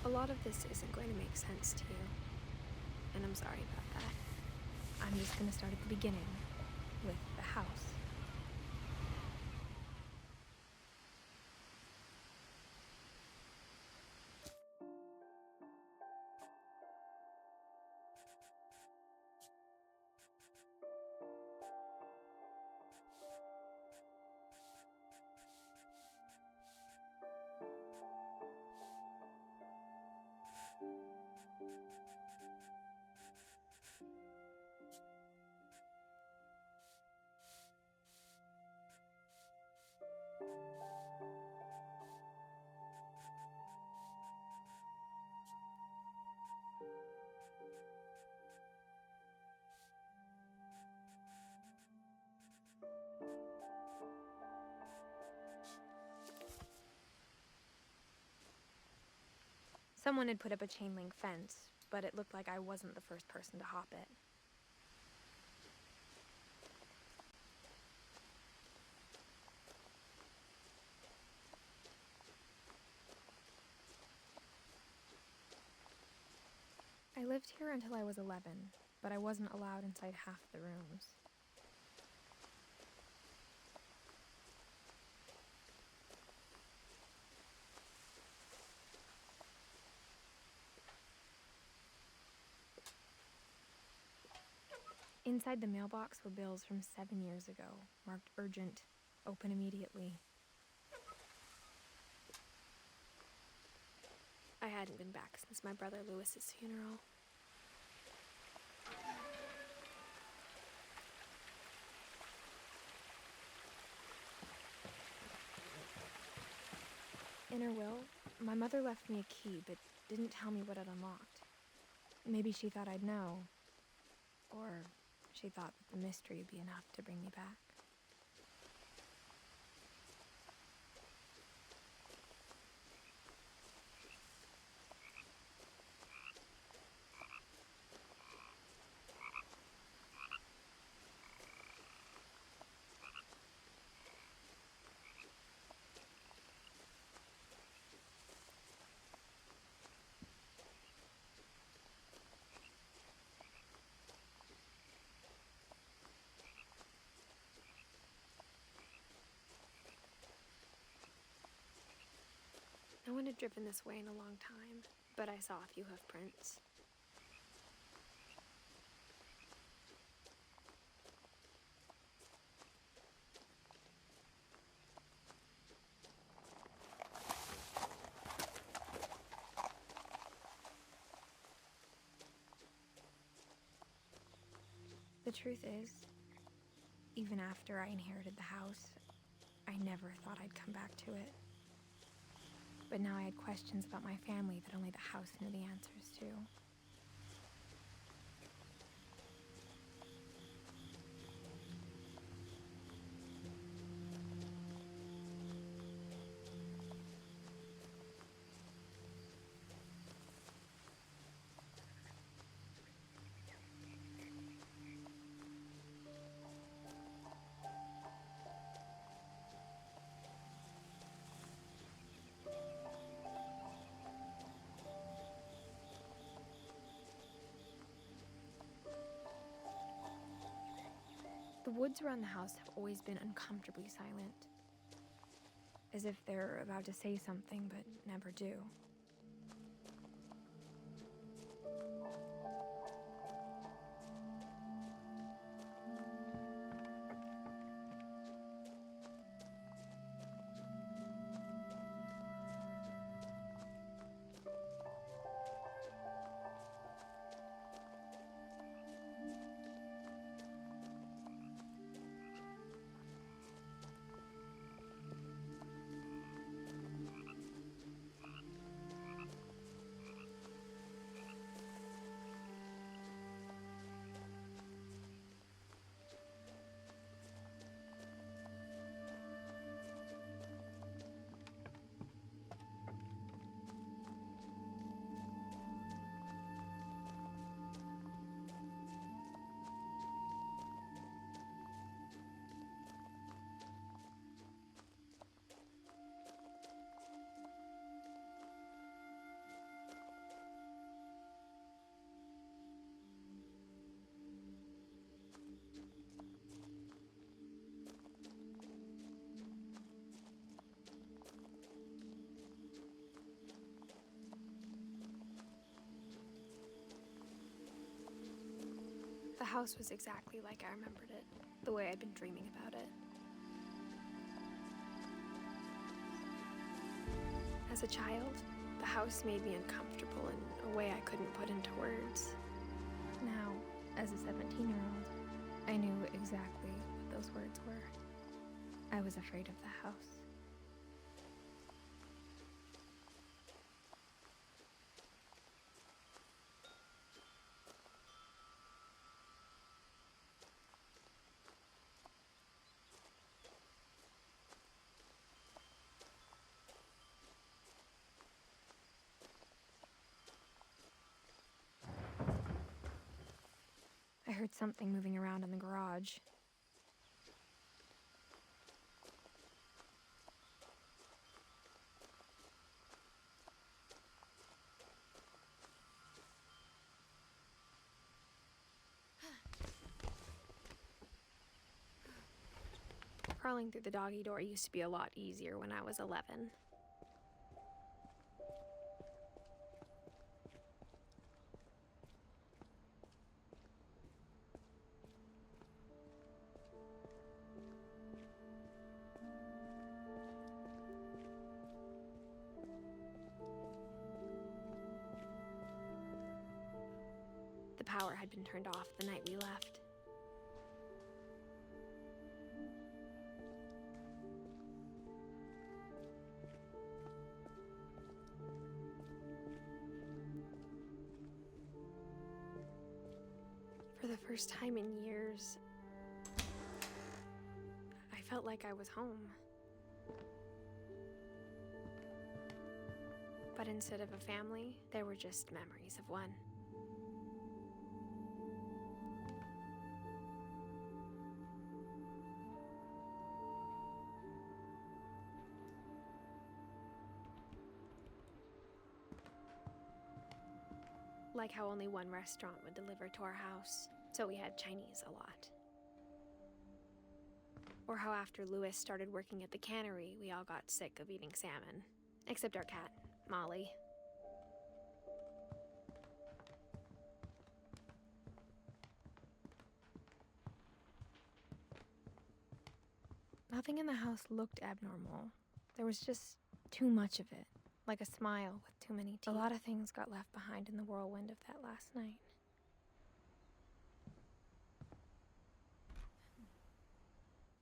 A lot of this isn't going to make sense to you, and I'm sorry about that. I'm just going to start at the beginning, with the house. Someone had put up a chain-link fence, but it looked like I wasn't the first person to hop it. I lived here until I was 11, but I wasn't allowed inside half the rooms. Inside the mailbox were bills from 7 years ago, marked urgent, open immediately. I hadn't been back since my brother Lewis's funeral. In her will, my mother left me a key, but didn't tell me what it unlocked. Maybe she thought I'd know, or she thought that the mystery would be enough to bring me back. No one had driven this way in a long time, but I saw a few hoof prints. The truth is, even after I inherited the house, I never thought I'd come back to it. But now I had questions about my family that only the house knew the answers to. The woods around the house have always been uncomfortably silent, as if they're about to say something but never do. The house was exactly like I remembered it, the way I'd been dreaming about it. As a child, the house made me uncomfortable in a way I couldn't put into words. Now, as a 17-year-old, I knew exactly what those words were. I was afraid of the house. I heard something moving around in the garage. Crawling through the doggy door used to be a lot easier when I was 11. The power had been turned off the night we left. For the first time in years, I felt like I was home. But instead of a family, there were just memories of one. Like how only one restaurant would deliver to our house, so we had Chinese a lot. Or how after Louis started working at the cannery, we all got sick of eating salmon. Except our cat, Molly. Nothing in the house looked abnormal. There was just too much of it. Like a smile with too many teeth. A lot of things got left behind in the whirlwind of that last night.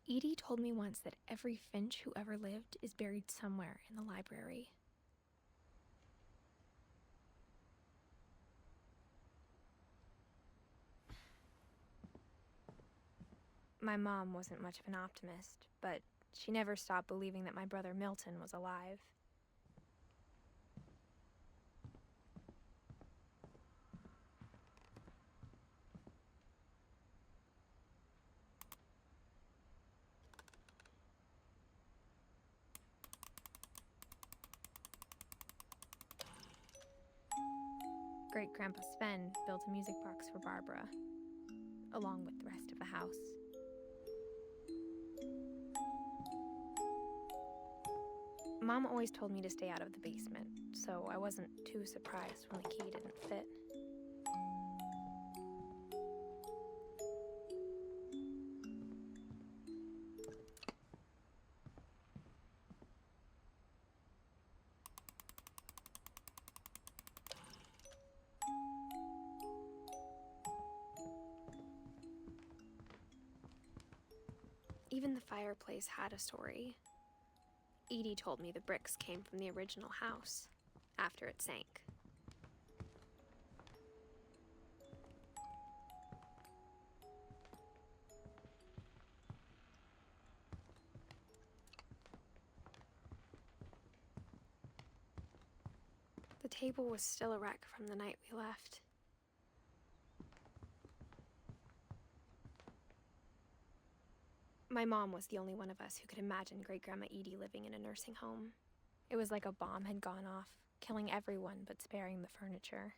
Edie told me once that every finch who ever lived is buried somewhere in the library. My mom wasn't much of an optimist, but she never stopped believing that my brother Milton was alive. Great-Grandpa Sven built a music box for Barbara, along with the rest of the house. Mom always told me to stay out of the basement, so I wasn't too surprised when the key didn't fit. Even the fireplace had a story. Edie told me the bricks came from the original house, after it sank. The table was still a wreck from the night we left. My mom was the only one of us who could imagine Great-Grandma Edie living in a nursing home. It was like a bomb had gone off, killing everyone but sparing the furniture.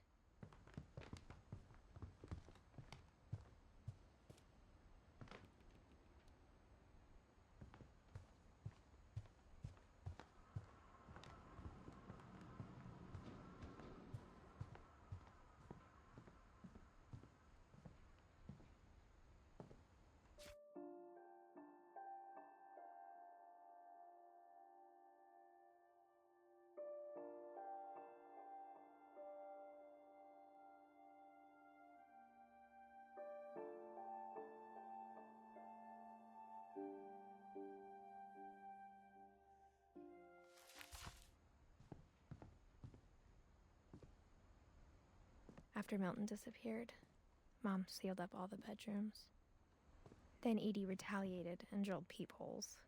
After Milton disappeared, Mom sealed up all the bedrooms. Then Edie retaliated and drilled peepholes.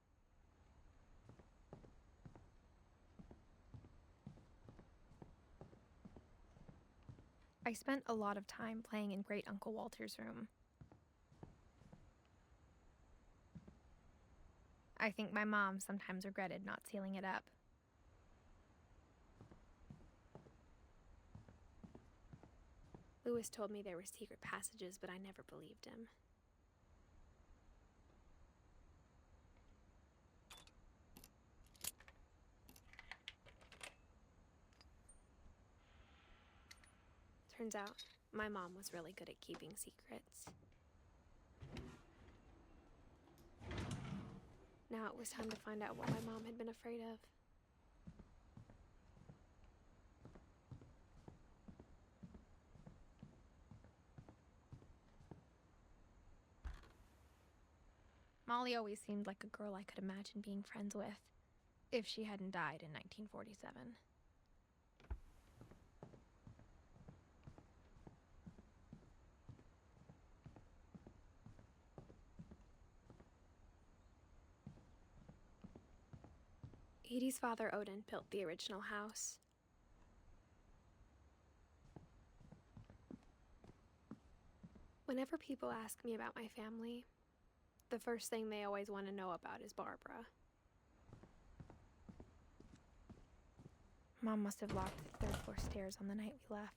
I spent a lot of time playing in Great Uncle Walter's room. I think my mom sometimes regretted not sealing it up. Lewis told me there were secret passages, but I never believed him. Turns out, my mom was really good at keeping secrets. Now it was time to find out what my mom had been afraid of. Molly always seemed like a girl I could imagine being friends with, if she hadn't died in 1947. Edie's father, Odin, built the original house. Whenever people ask me about my family, the first thing they always want to know about is Barbara. Mom must have locked the third floor stairs on the night we left.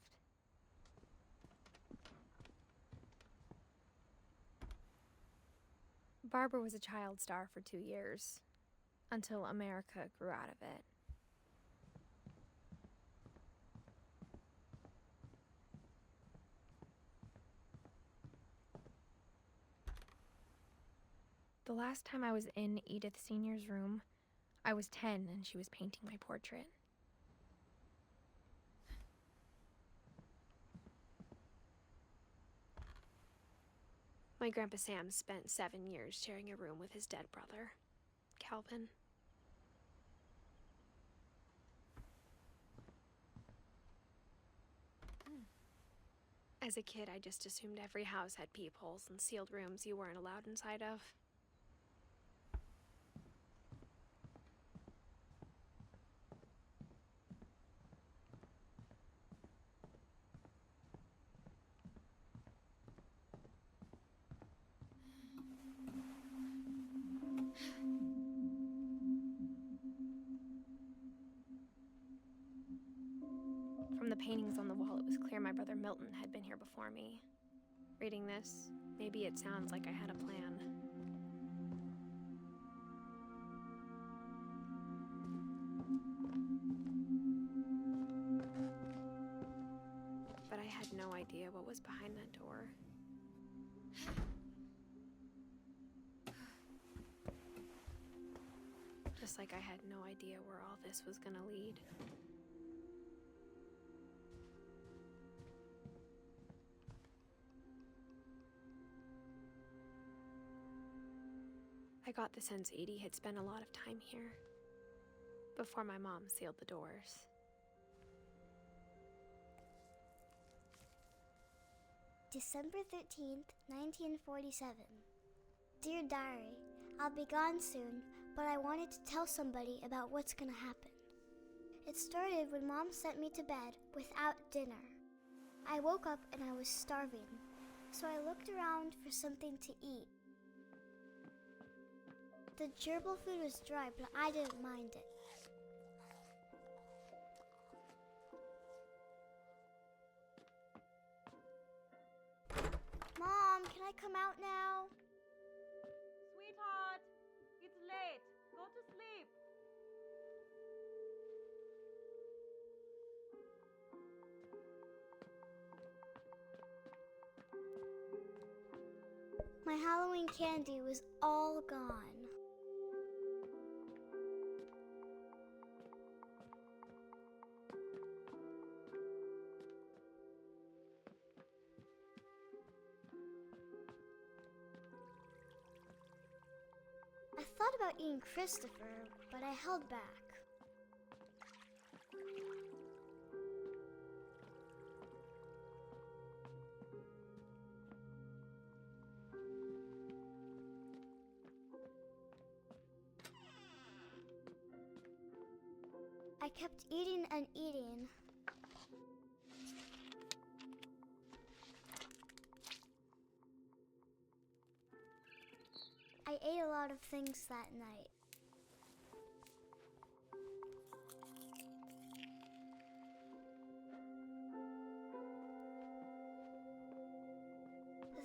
Barbara was a child star for 2 years, until America grew out of it. The last time I was in Edith Sr.'s room, I was 10 and she was painting my portrait. My Grandpa Sam spent 7 years sharing a room with his dead brother, Calvin. As a kid, I just assumed every house had peepholes and sealed rooms you weren't allowed inside of. From the paintings on the wall, it was clear my brother Milton had been here before me. Reading this, maybe it sounds like I had a plan. But I had no idea what was behind that door. Just like I had no idea where all this was gonna lead. I got the sense Edie had spent a lot of time here, before my mom sealed the doors. December 13th, 1947. Dear Diary, I'll be gone soon, but I wanted to tell somebody about what's gonna happen. It started when Mom sent me to bed without dinner. I woke up and I was starving, so I looked around for something to eat. The gerbil food was dry, but I didn't mind it. Mom, can I come out now? Sweetheart, it's late. Go to sleep. My Halloween candy was all gone. I thought about eating Christopher, but I held back. I kept eating and eating. I ate a lot of things that night.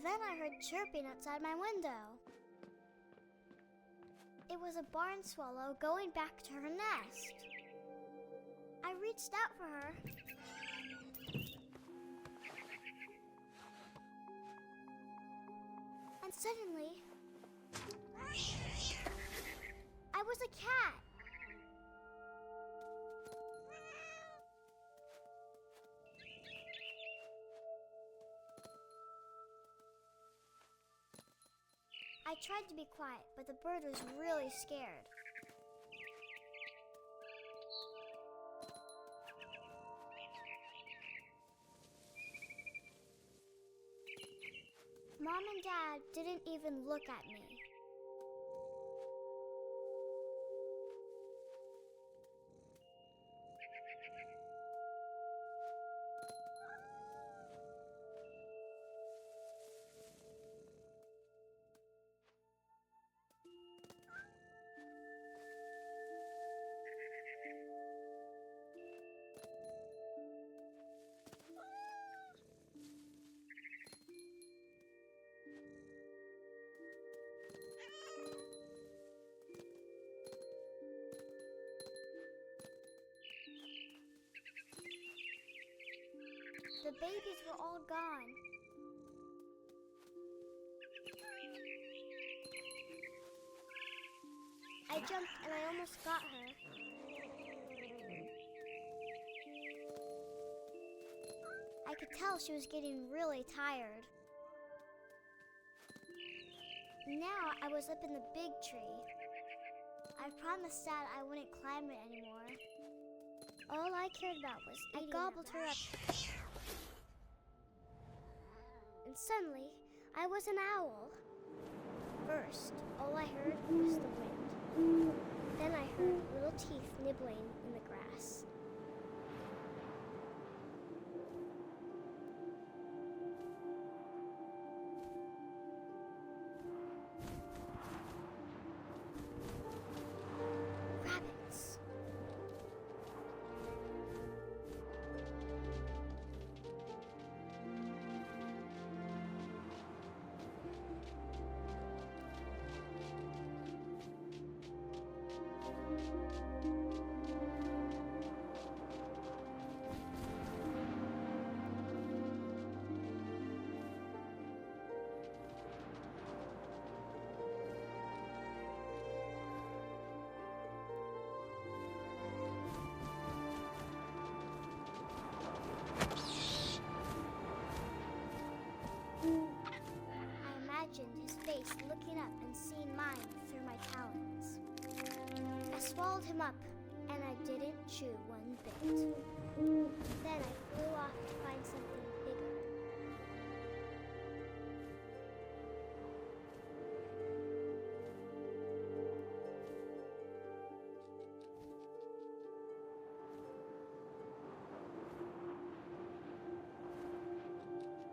Then I heard chirping outside my window. It was a barn swallow going back to her nest. I reached out for her. And suddenly, I was a cat. I tried to be quiet, but the bird was really scared. Mom and Dad didn't even look at me. The babies were all gone. I jumped and I almost got her. I could tell she was getting really tired. Now I was up in the big tree. I promised Dad I wouldn't climb it anymore. All I cared about was eating. I gobbled her up. And suddenly, I was an owl. First, all I heard was the wind. Then I heard little teeth nibbling in the grass. Rabbits. His face looking up and seeing mine through my talons. I swallowed him up, and I didn't chew one bit. Then I flew off to find something bigger.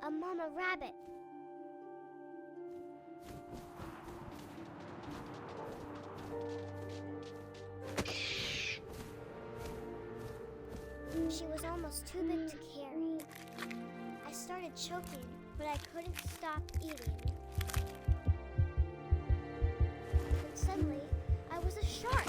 A mama rabbit. She was almost too big to carry. I started choking, but I couldn't stop eating. And suddenly, I was a shark.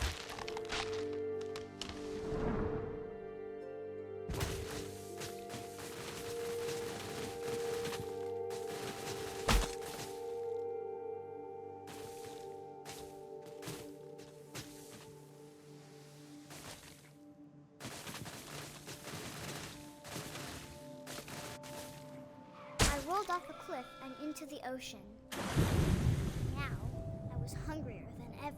I rolled off a cliff and into the ocean. Now, I was hungrier than ever.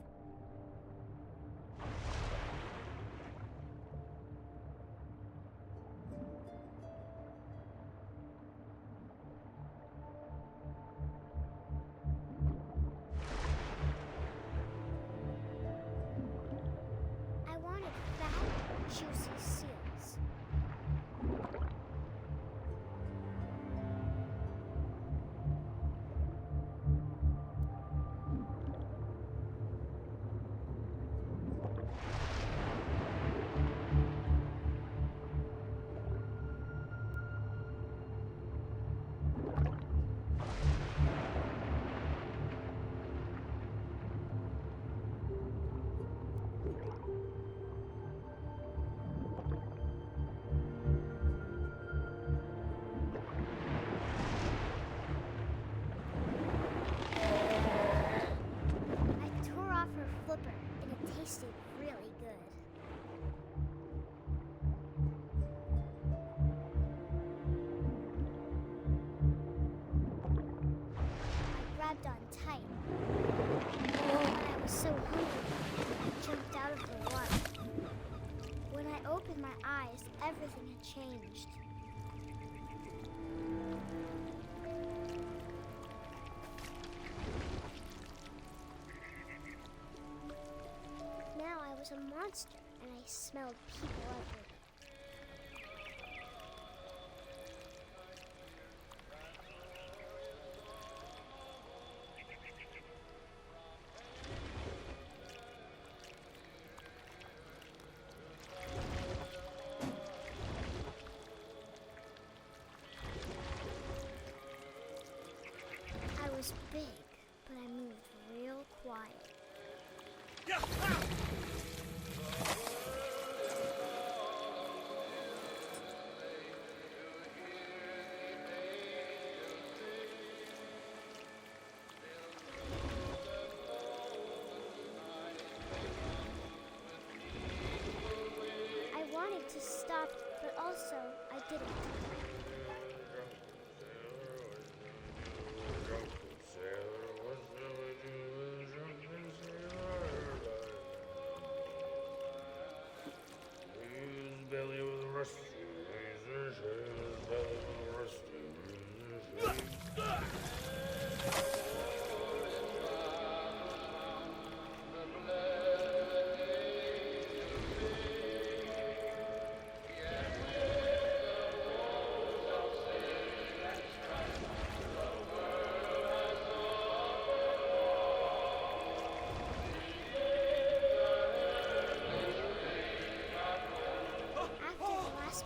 I wanted fat, juicy seals. I tore off her flipper, and it tasted really good. I grabbed on tight. When I was so hungry, I jumped out of the water. When I opened my eyes, everything had changed. Now I was a monster, and I smelled people everywhere. I was big, but I moved real quiet. I wanted to stop, but also I didn't.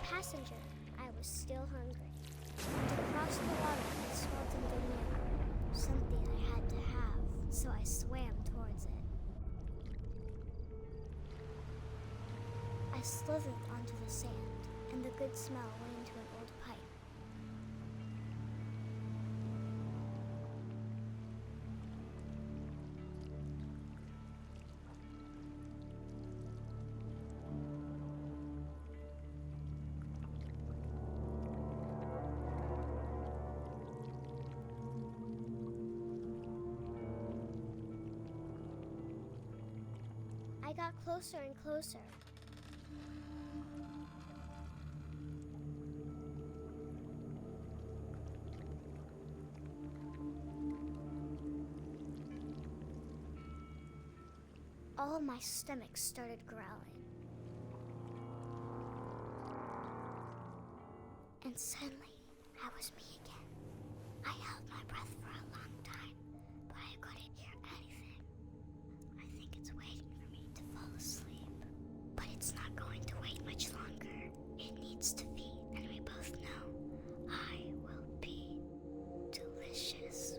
Passenger, I was still hungry. Across the water, I smelled something new, something I had to have, so I swam towards it. I slithered onto the sand, and the good smell went into an old pipe. I got closer and closer. All of my stomach started growling. And suddenly, I was me again. I held my breath for a long time, but I couldn't hear anything. I think it's waiting for me to fall asleep. But it's not going to wait much longer. It needs to feed, and we both know I will be delicious.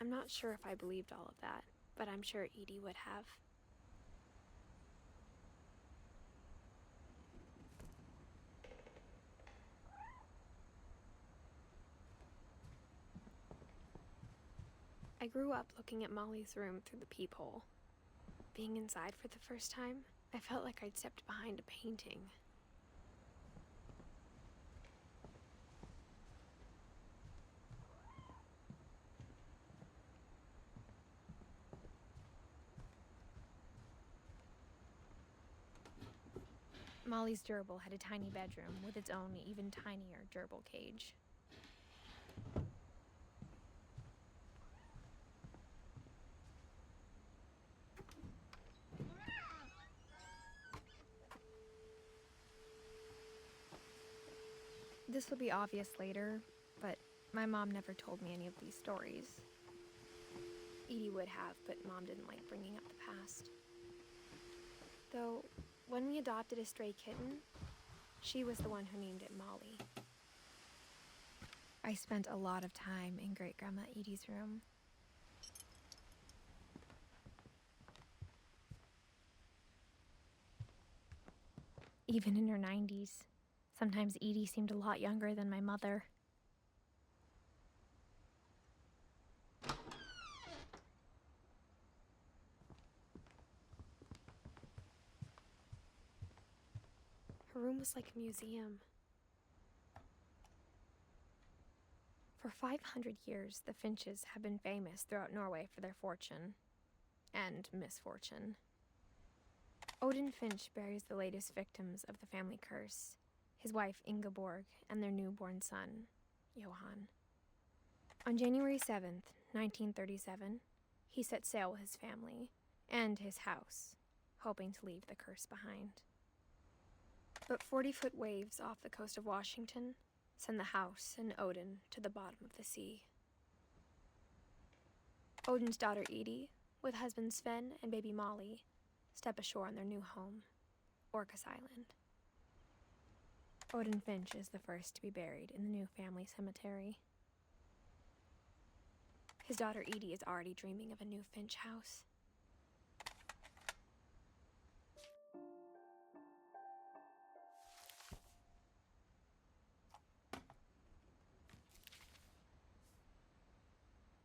I'm not sure if I believed all of that, but I'm sure Edie would have. I grew up looking at Molly's room through the peephole. Being inside for the first time, I felt like I'd stepped behind a painting. Molly's gerbil had a tiny bedroom with its own even tinier gerbil cage. This will be obvious later, but my mom never told me any of these stories. Edie would have, but Mom didn't like bringing up the past. Though, when we adopted a stray kitten, she was the one who named it Molly. I spent a lot of time in Great-Grandma Edie's room. Even in her 90s, sometimes Edie seemed a lot younger than my mother. Her room was like a museum. For 500 years, the finches have been famous throughout Norway for their fortune and misfortune. Odin Finch buries the latest victims of the family curse, his wife Ingeborg and their newborn son, Johan. On January 7th, 1937, he set sail with his family and his house, hoping to leave the curse behind. But 40-foot waves off the coast of Washington send the house and Odin to the bottom of the sea. Odin's daughter Edie, with husband Sven and baby Molly, step ashore on their new home, Orcas Island. Odin Finch is the first to be buried in the new family cemetery. His daughter Edie is already dreaming of a new Finch house.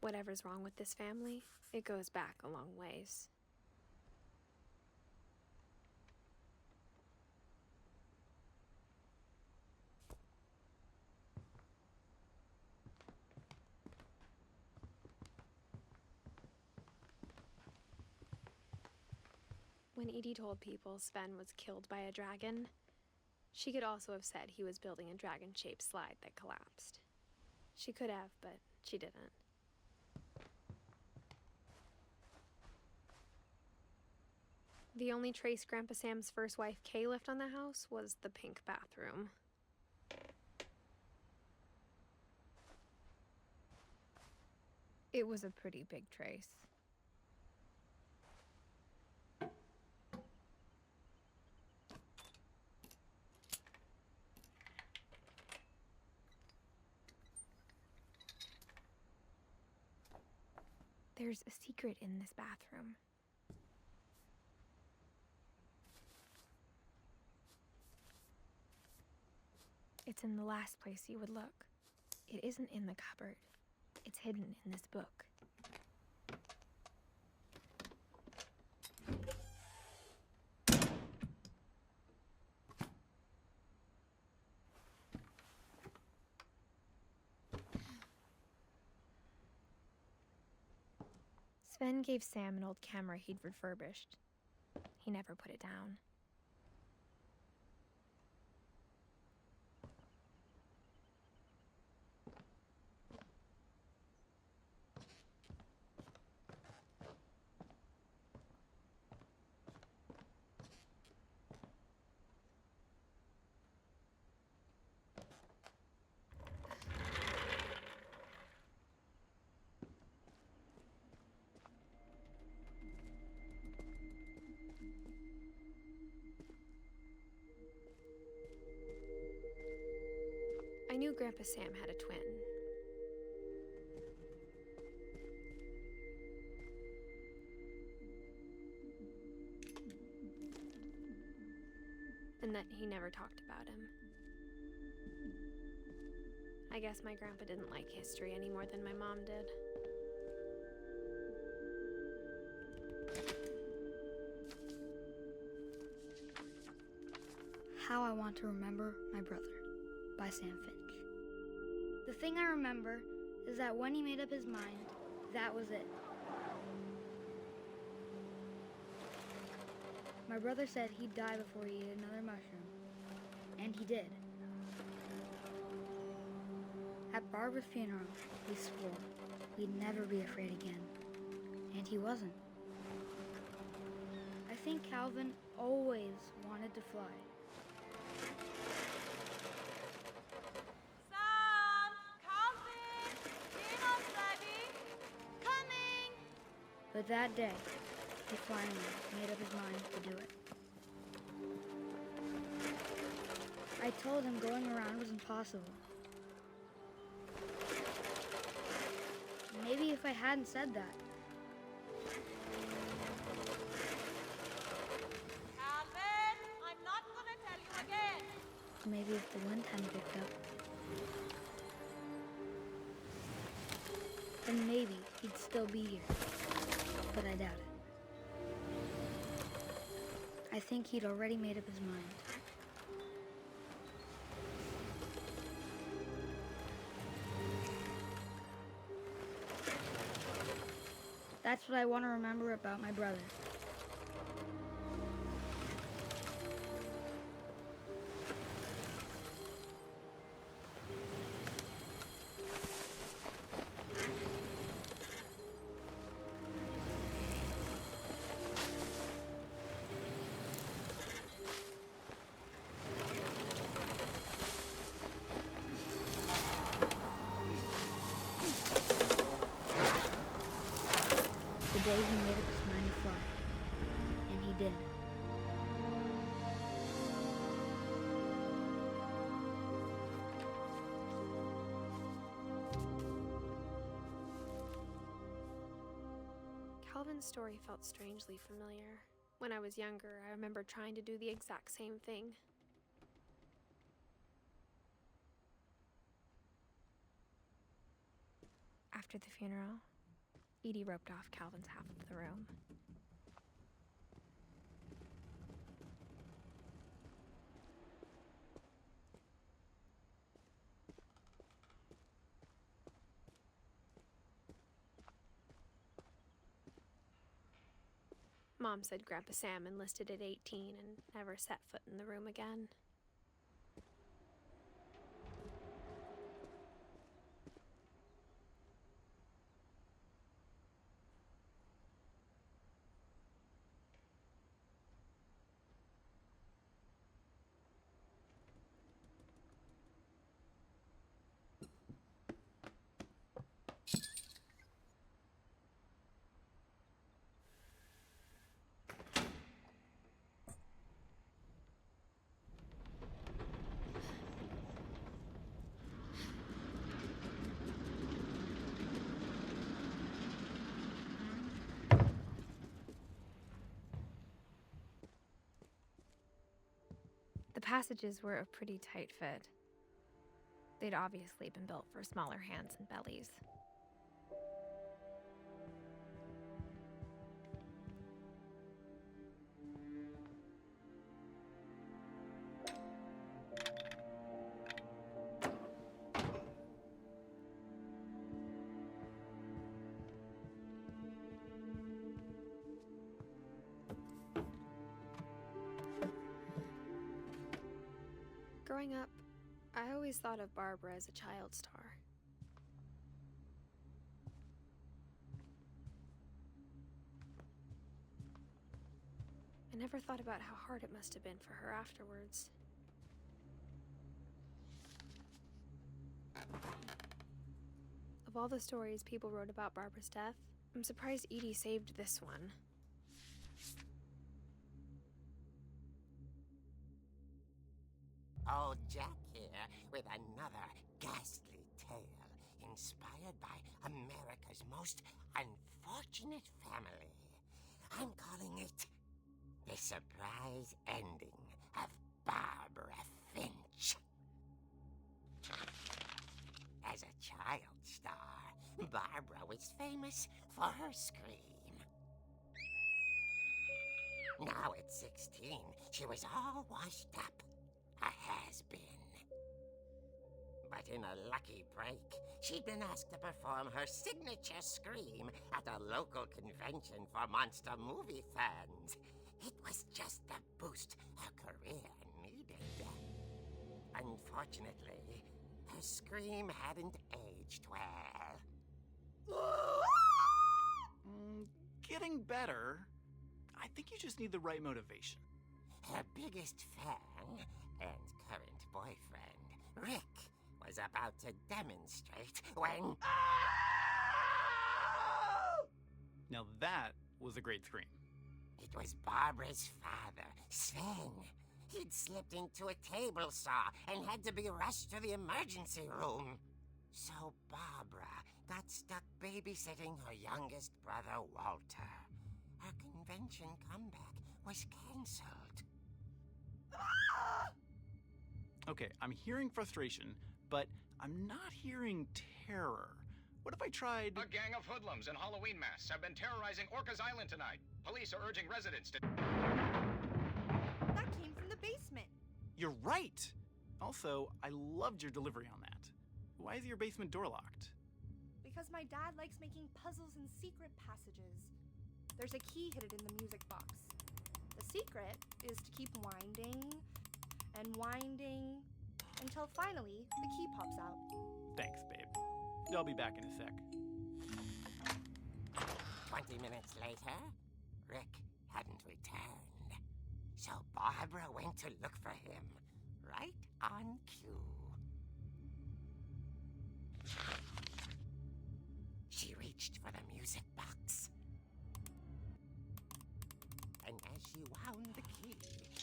Whatever's wrong with this family, it goes back a long ways. When Edie told people Sven was killed by a dragon, she could also have said he was building a dragon-shaped slide that collapsed. She could have, but she didn't. The only trace Grandpa Sam's first wife, Kay, left on the house was the pink bathroom. It was a pretty big trace. There's a secret in this bathroom. It's in the last place you would look. It isn't in the cupboard. It's hidden in this book. Sven gave Sam an old camera he'd refurbished. He never put it down. I knew Grandpa Sam had a twin. And that he never talked about him. I guess my grandpa didn't like history any more than my mom did. How I Want to Remember My Brother by Sam Finch. The thing I remember is that when he made up his mind, that was it. My brother said he'd die before he ate another mushroom. And he did. At Barbara's funeral, we swore we'd never be afraid again. And he wasn't. I think Calvin always wanted to fly. Sam! Calvin! Dinner's ready! Coming! But that day, he finally made up his mind to do it. I told him going around was impossible. Maybe if I hadn't said that, Calvin! I'm not gonna tell you again! maybe if the wind hadn't picked up, then maybe he'd still be here. But I doubt it. I think he'd already made up his mind. That's what I want to remember about my brother. The day he made up his mind to fly. And he did. Calvin's story felt strangely familiar. When I was younger, I remember trying to do the exact same thing. After the funeral, Edie roped off Calvin's half of the room. Mom said Grandpa Sam enlisted at 18 and never set foot in the room again. The passages were a pretty tight fit. They'd obviously been built for smaller hands and bellies. Growing up, I always thought of Barbara as a child star. I never thought about how hard it must have been for her afterwards. Of all the stories people wrote about Barbara's death, I'm surprised Edie saved this one. Old Jack here with another ghastly tale inspired by America's most unfortunate family. I'm calling it The Surprise Ending of Barbara Finch. As a child star, Barbara was famous for her scream. Now at 16, she was all washed up. A has-been. But in a lucky break, she'd been asked to perform her signature scream at a local convention for monster movie fans. It was just Unfortunately, her scream hadn't aged well. Getting better. I think you just need the right motivation. Her biggest fan and current boyfriend, Rick, was about to demonstrate when... Now that was a great scream. It was Barbara's father, Sven. He'd slipped into a table saw and had to be rushed to the emergency room. So Barbara got stuck babysitting her youngest brother, Walter. Her convention comeback was canceled. Okay, I'm hearing frustration, but I'm not hearing terror. What if I tried... A gang of hoodlums in Halloween masks have been terrorizing Orcas Island tonight. Police are urging residents to... That came from the basement. You're right! Also, I loved your delivery on that. Why is your basement door locked? Because my dad likes making puzzles and secret passages. There's a key hidden in the music box. The secret is to keep winding and winding until finally the key pops out. Thanks, babe. I'll be back in a sec. 20 minutes later, Rick hadn't returned. So Barbara went to look for him, right on cue. She reached for the music box. And as she wound the key,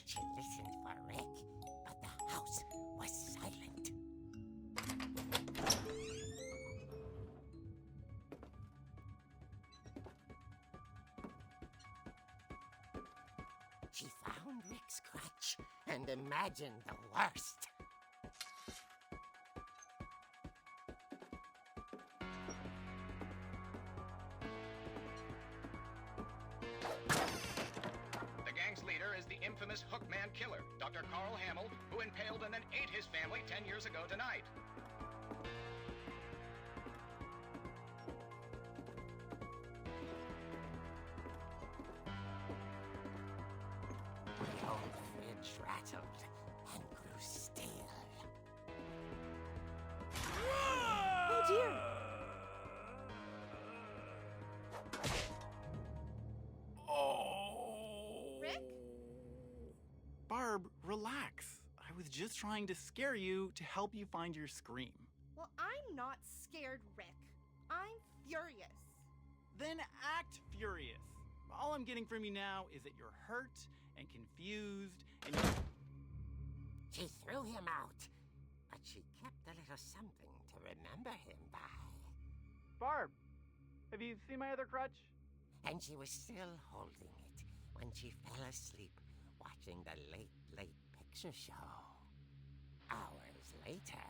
she listened for Rick, but the house was silent. She found Rick's crutch and imagined the worst. The gang's leader is the infamous Hookman killer, Dr. Carl Hamill, who impaled and then ate his family 10 years ago tonight. The old fridge rattled and grew still. Oh dear! Oh! Rick? Barb, relax. I was just trying to scare you to help you find your scream. Well, I'm not scared, Rick. I'm furious. Then act furious. All I'm getting from you now is that you're hurt and confused and She threw him out, but she kept a little something to remember him by. Barb, have you seen my other crutch? And she was still holding it when she fell asleep watching the Late Picture Show. Hours later...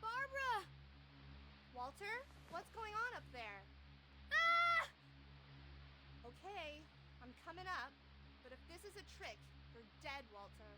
Barbara! Walter, what's going on up there? Ah! Okay, I'm coming up, but if this is a trick, you're dead, Walter.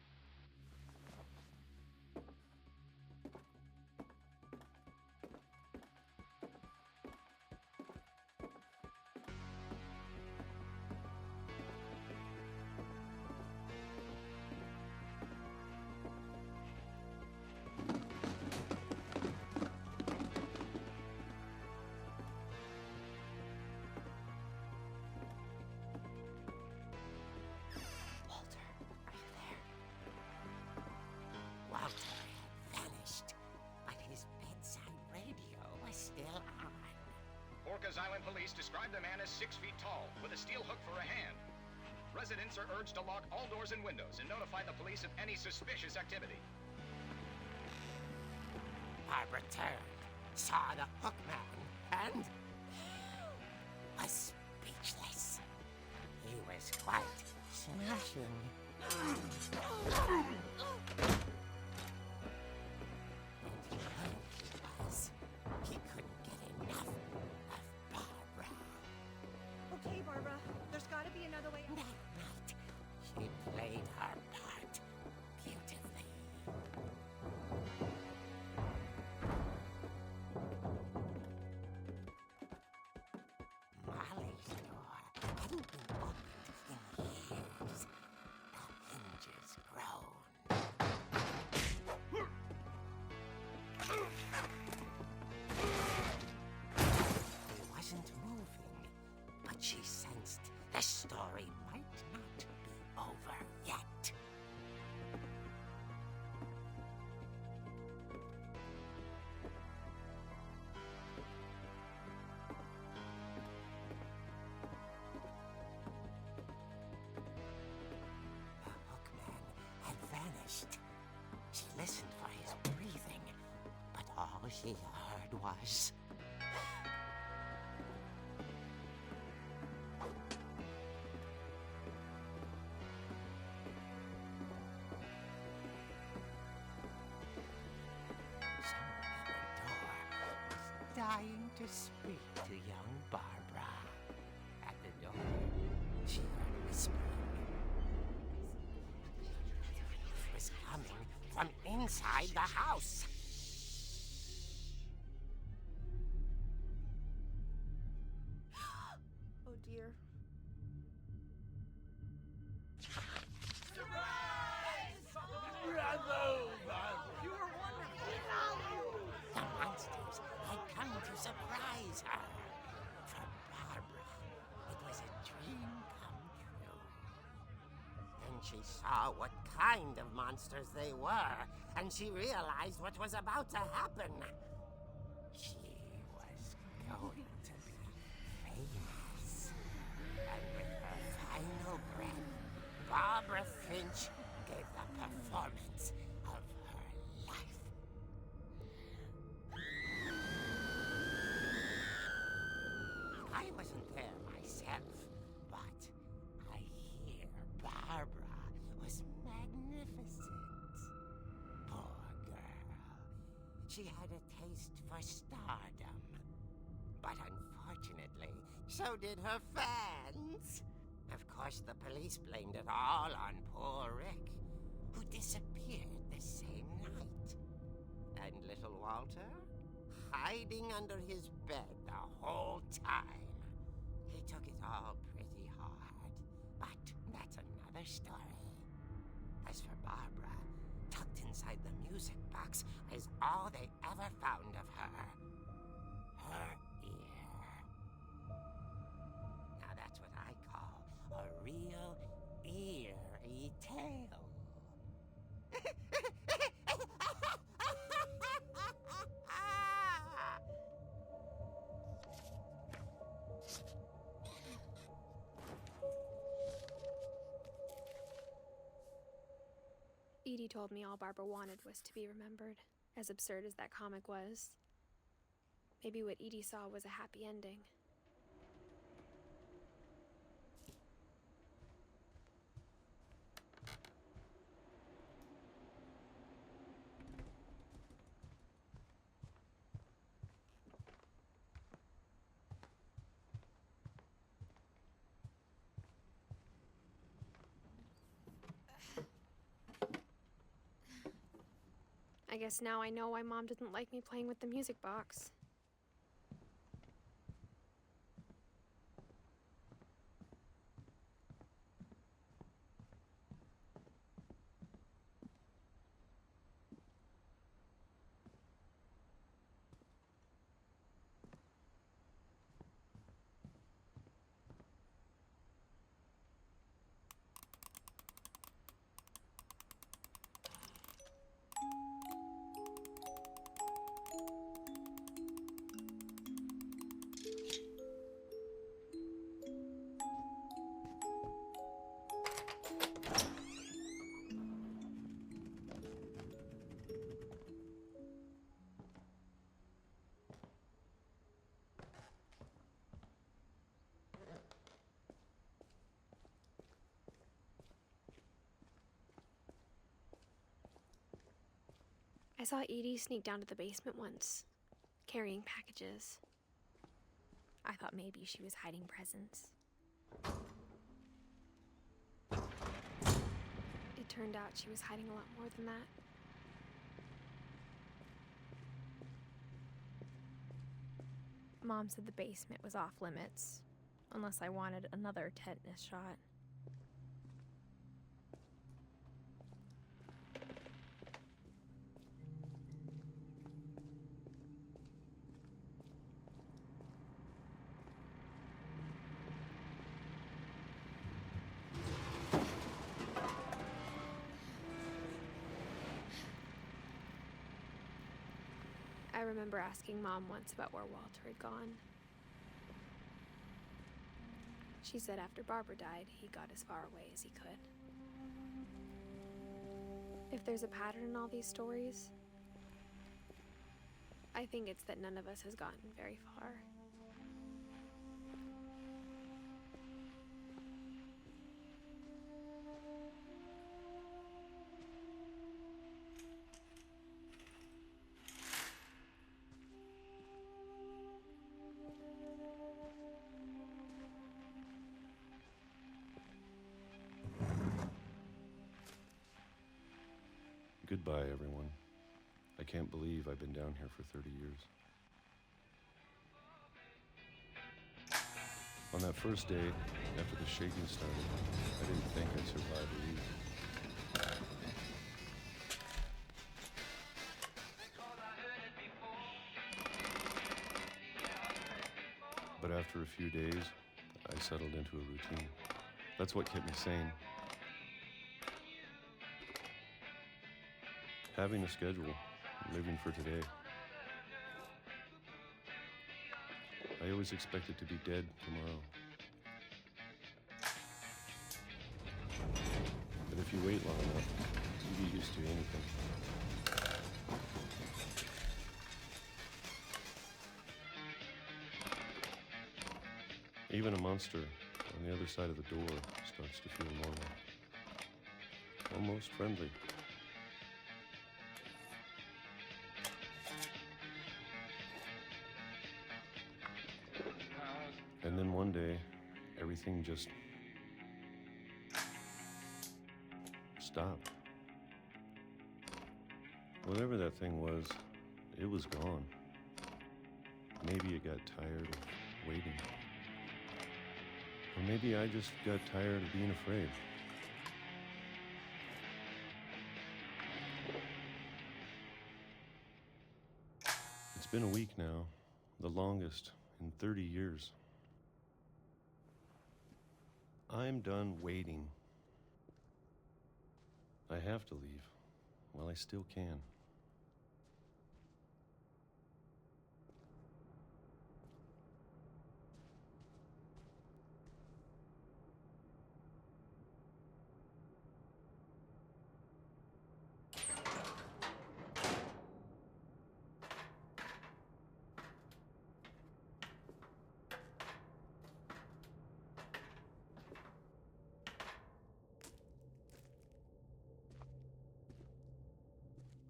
Walter had vanished, but his bedside radio was still on. Orcas Island police describe the man as 6 feet tall, with a steel hook for a hand. Residents are urged to lock all doors and windows and notify the police of any suspicious activity. Barbara turned, saw the Hookman, and was speechless. He was quite smashing. And he couldn't get enough of Barbara. Okay, Barbara, there's gotta be another way. That night, she played her part beautifully. Molly's door hadn't been opened in years. The hinges groaned. she heard was... dying to speak to young Barbara. At the door, she heard whispering. It was coming from inside the house. Oh dear. The monsters had come to surprise her. For Barbara, it was a dream come true. Then she saw what kind of monsters they were, and she realized what was about to happen. She was going to be famous. And with her final breath, Barbara Finch gave the performance of her life. I wasn't there myself, but I hear Barbara was magnificent. Poor girl. She had a taste for stardom. But unfortunately, so did her fans. Of course, the police blamed it all on poor Rick, who disappeared the same night. And little Walter? Hiding under his bed the whole time. He took it all pretty hard, but that's another story. As for Barbara, tucked inside the music box is all they ever found of her. Her ear. Now that's what I call a real eerie tale. Edie told me all Barbara wanted was to be remembered, as absurd as that comic was. Maybe what Edie saw was a happy ending. I guess now I know why Mom didn't like me playing with the music box. I saw Edie sneak down to the basement once, carrying packages. I thought maybe she was hiding presents. It turned out she was hiding a lot more than that. Mom said the basement was off limits, unless I wanted another tetanus shot. I remember asking Mom once about where Walter had gone. She said after Barbara died, he got as far away as he could. If there's a pattern in all these stories, I think it's that none of us has gotten very far. Goodbye, everyone. I can't believe I've been down here for 30 years. On that first day, after the shaking started, I didn't think I'd survive a week. But after a few days, I settled into a routine. That's what kept me sane. Having a schedule, living for today. I always expected to be dead tomorrow. But if you wait long enough, you get used to anything. Even a monster on the other side of the door starts to feel normal. Almost friendly. And then one day, everything just stopped. Whatever that thing was, it was gone. Maybe it got tired of waiting. Or maybe I just got tired of being afraid. It's been a week now, the longest in 30 years. I'm done waiting. I have to leave while I still can.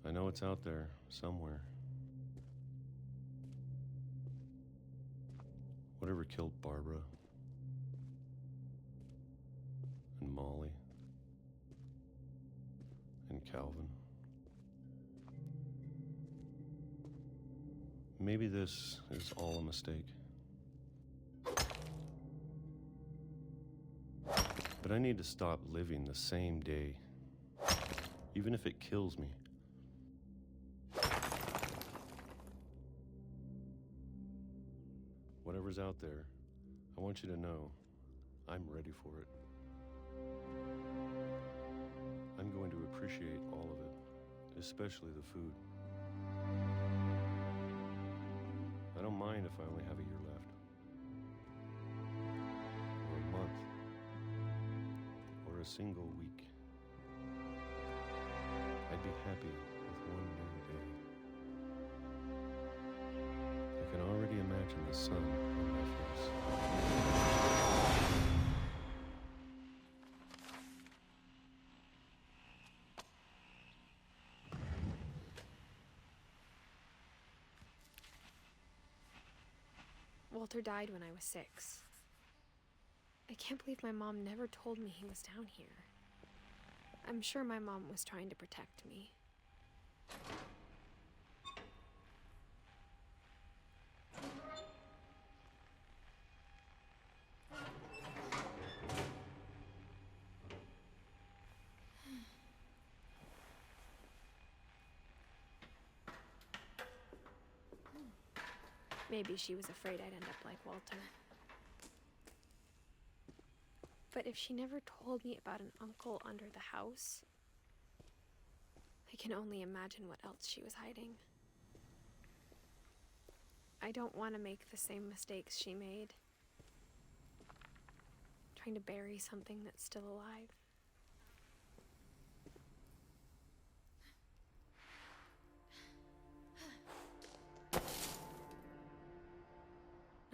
I know it's out there, somewhere. Whatever killed Barbara and Molly and Calvin. Maybe this is all a mistake. But I need to stop living the same day, even if it kills me. Whatever's out there, I want you to know I'm ready for it. I'm going to appreciate all of it, especially the food. I don't mind if I only have a year left, or a month, or a single week. I'd be happy with one new day. I can already imagine the sun on my face. Walter died when I was 6. I can't believe my mom never told me he was down here. I'm sure my mom was trying to protect me. Maybe she was afraid I'd end up like Walter. But if she never told me about an uncle under the house, I can only imagine what else she was hiding. I don't want to make the same mistakes she made, trying to bury something that's still alive.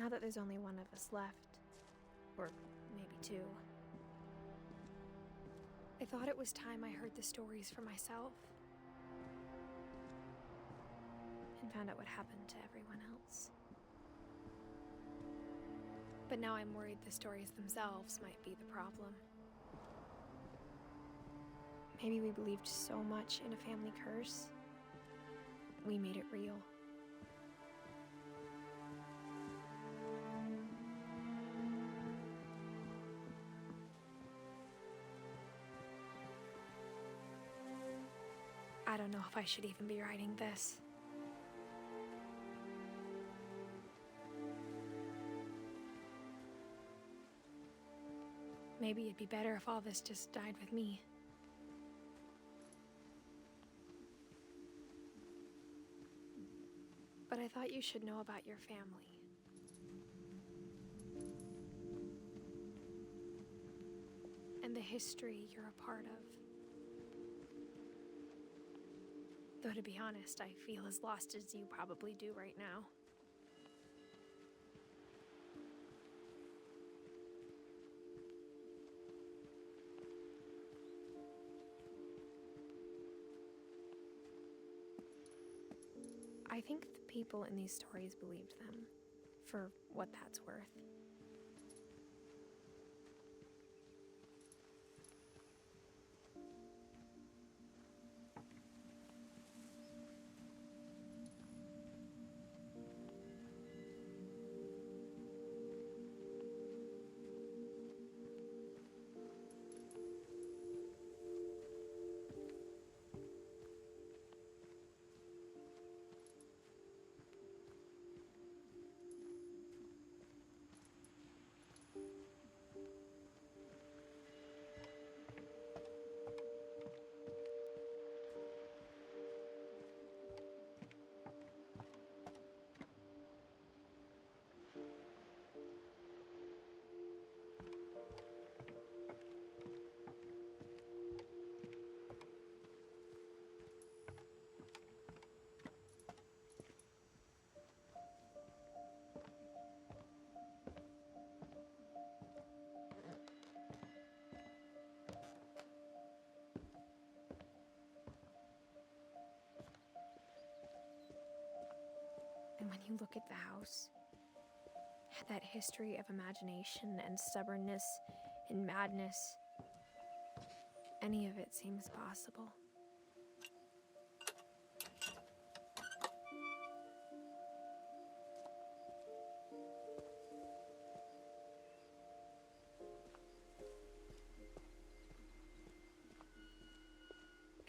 Now that there's only one of us left, or maybe two, I thought it was time I heard the stories for myself and found out what happened to everyone else. But now I'm worried the stories themselves might be the problem. Maybe we believed so much in a family curse, we made it real. I don't know if I should even be writing this. Maybe it'd be better if all this just died with me. But I thought you should know about your family. And the history you're a part of. Though to be honest, I feel as lost as you probably do right now. I think the people in these stories believed them, for what that's worth. And when you look at the house, that history of imagination and stubbornness and madness, any of it seems possible.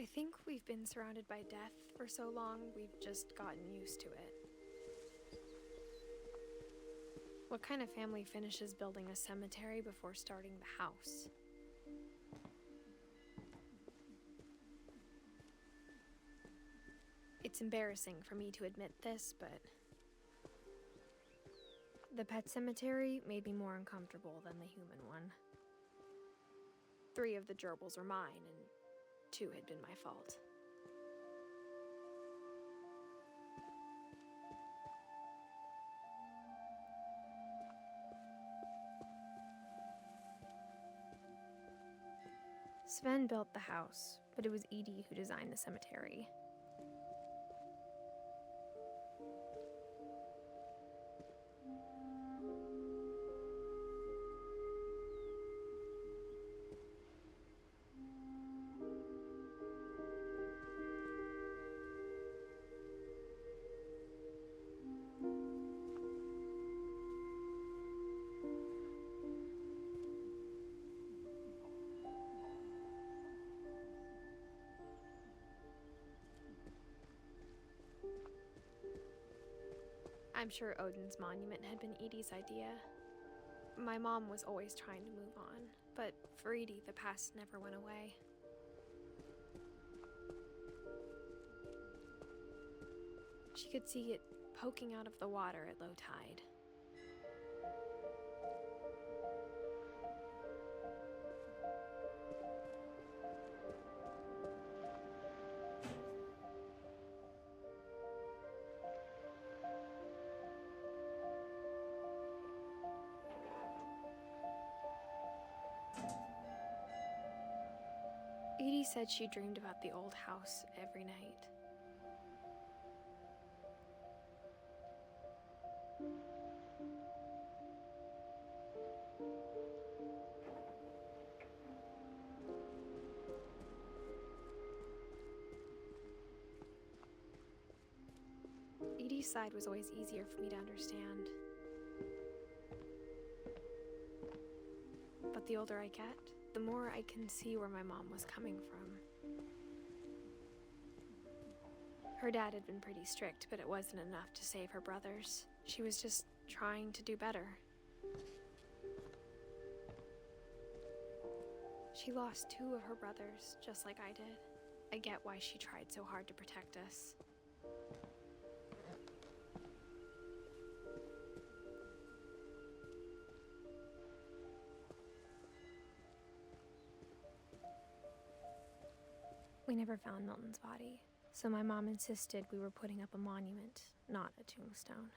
I think we've been surrounded by death for so long, we've just gotten used to it. What kind of family finishes building a cemetery before starting the house? It's embarrassing for me to admit this, but the pet cemetery made me more uncomfortable than the human one. 3 of the gerbils were mine, and 2 had been my fault. Sven built the house, but it was Edie who designed the cemetery. I'm sure Odin's monument had been Edie's idea. My mom was always trying to move on, but for Edie, the past never went away. She could see it poking out of the water at low tide. said she dreamed about the old house every night. Edie's side was always easier for me to understand. But the older I get, the more I can see where my mom was coming from. Her dad had been pretty strict, but it wasn't enough to save her brothers. She was just trying to do better. She lost 2 of her brothers, just like I did. I get why she tried so hard to protect us. We never found Milton's body, so my mom insisted we were putting up a monument, not a tombstone.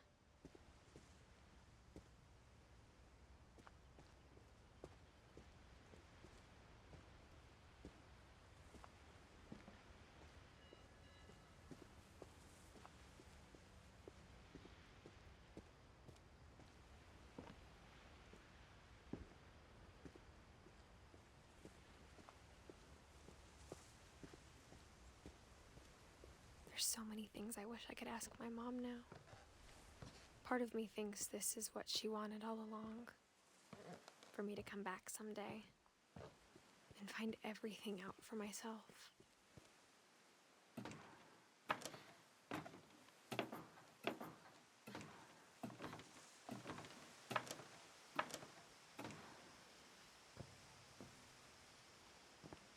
There's so many things I wish I could ask my mom now. Part of me thinks this is what she wanted all along. For me to come back someday and find everything out for myself.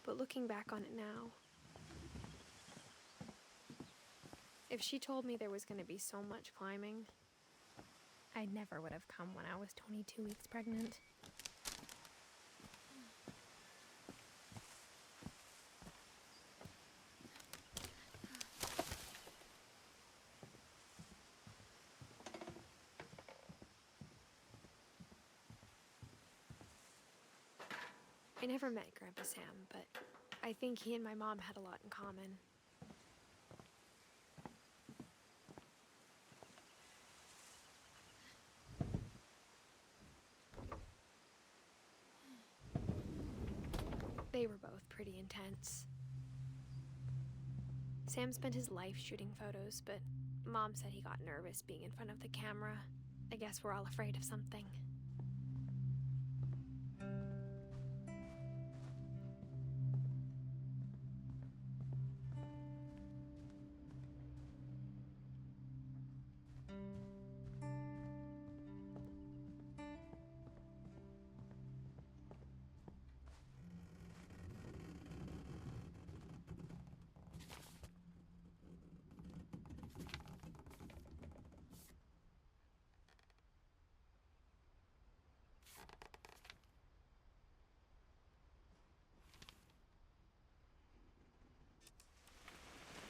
But looking back on it now, if she told me there was going to be so much climbing, I never would have come when I was 22 weeks pregnant. I never met Grandpa Sam, but I think he and my mom had a lot in common. They were both pretty intense. Sam spent his life shooting photos, but Mom said he got nervous being in front of the camera. I guess we're all afraid of something.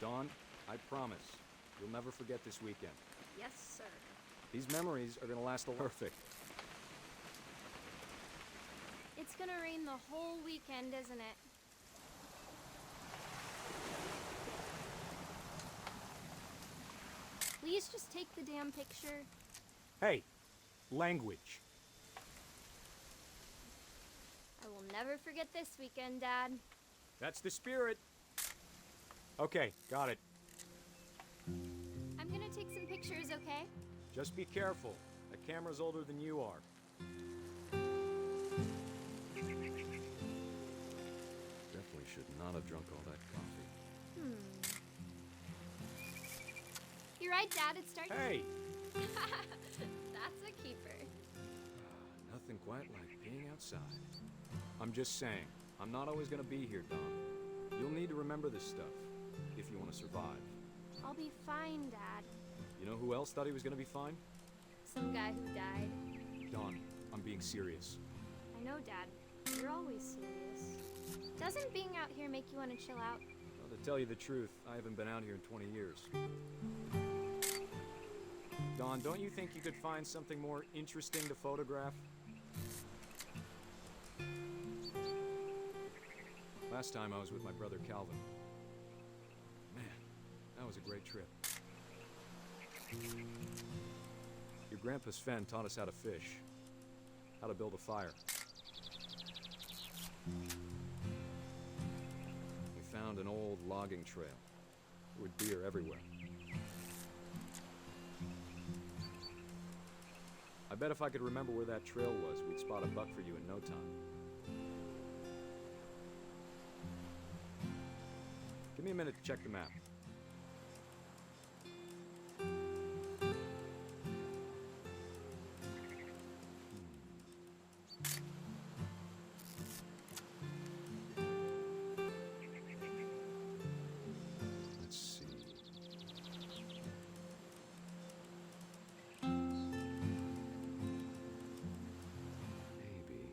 Dawn, I promise, you'll never forget this weekend. Yes, sir. These memories are gonna last a perfect. It's gonna rain the whole weekend, isn't it? Please just take the damn picture. Hey, language. I will never forget this weekend, Dad. That's the spirit. Okay, got it. I'm gonna take some pictures, okay? Just be careful. The camera's older than you are. Definitely should not have drunk all that coffee. You're right, Dad, it's starting. Hey! That's a keeper. Nothing quite like being outside. I'm just saying, I'm not always gonna be here, Dawn. You'll need to remember this stuff, if you want to survive. I'll be fine, Dad. You know who else thought he was gonna be fine? Some guy who died. Dawn, I'm being serious. I know, Dad. You're always serious. Doesn't being out here make you want to chill out? Well, to tell you the truth, I haven't been out here in 20 years. Dawn, don't you think you could find something more interesting to photograph? last time I was with my brother Calvin. Man, that was a great trip. Your grandpa Sven taught us how to fish, how to build a fire. We found an old logging trail. There were deer everywhere. I bet if I could remember where that trail was, we'd spot a buck for you in no time. Give me a minute to check the map. Let's see. Maybe.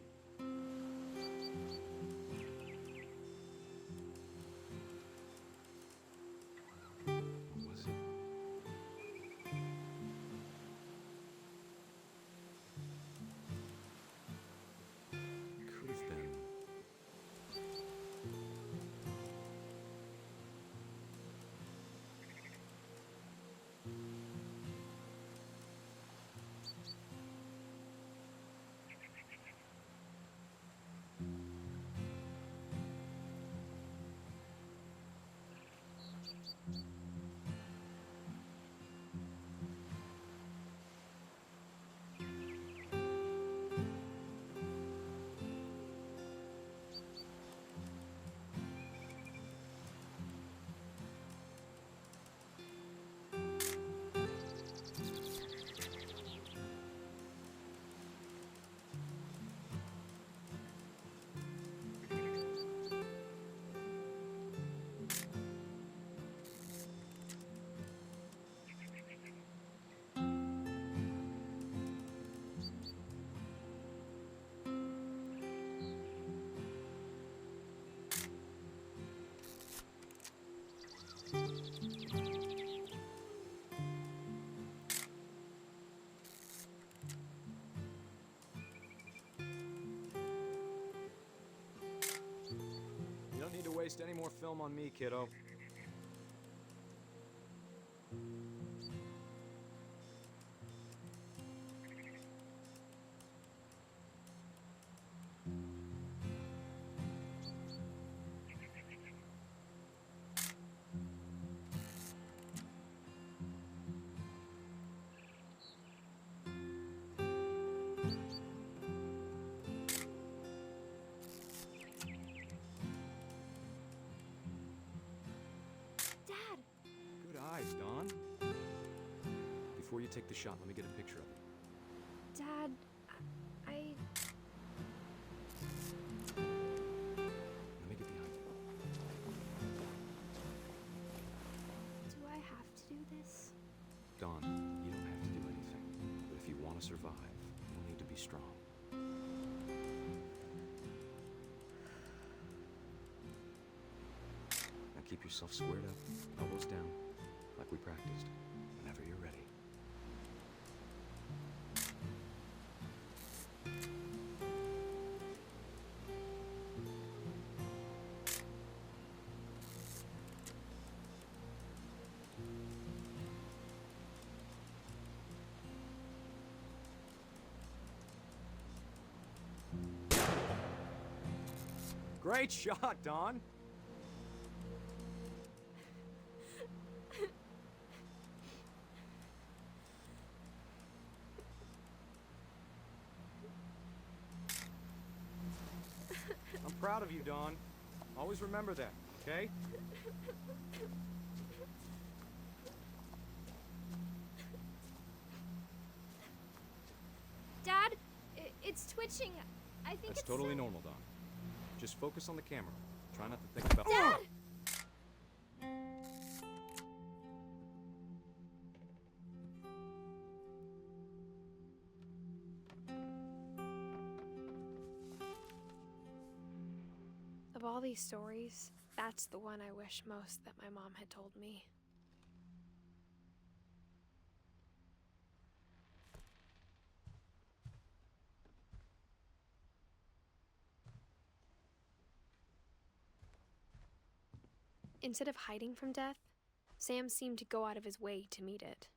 Was it? Could have been. You don't need to waste any more film on me, kiddo. Dad! Good eyes, Dawn. Before you take the shot, let me get a picture of it. Dad, I... Let me get behind you. Do I have to do this? Dawn, you don't have to do anything. But if you want to survive, you'll need to be strong. Now keep yourself squared up, elbows down, like we practiced, whenever you're ready. Great shot, Dawn! I'm proud of you, Dawn. Always remember that, okay? Dad, it's twitching. I think That's it's totally some- normal, Dawn. Just focus on the camera. Try not to think about... Dad! Of all these stories, that's the one I wish most that my mom had told me. Instead of hiding from death, Sam seemed to go out of his way to meet it.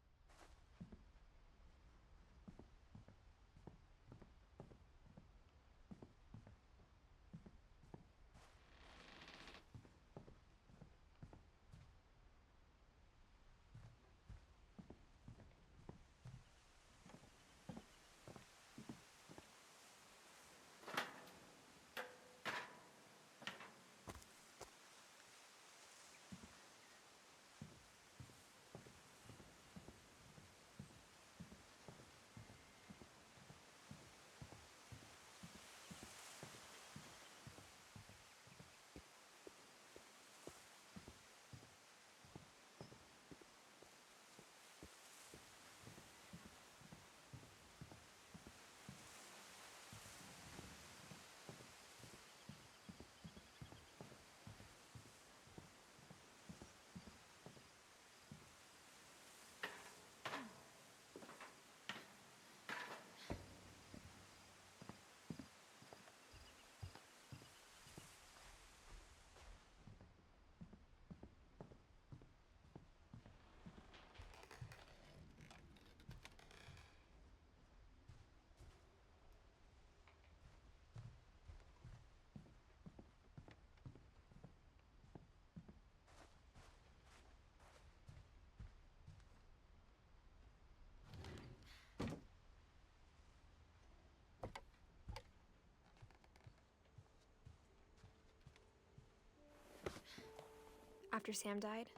After Sam died,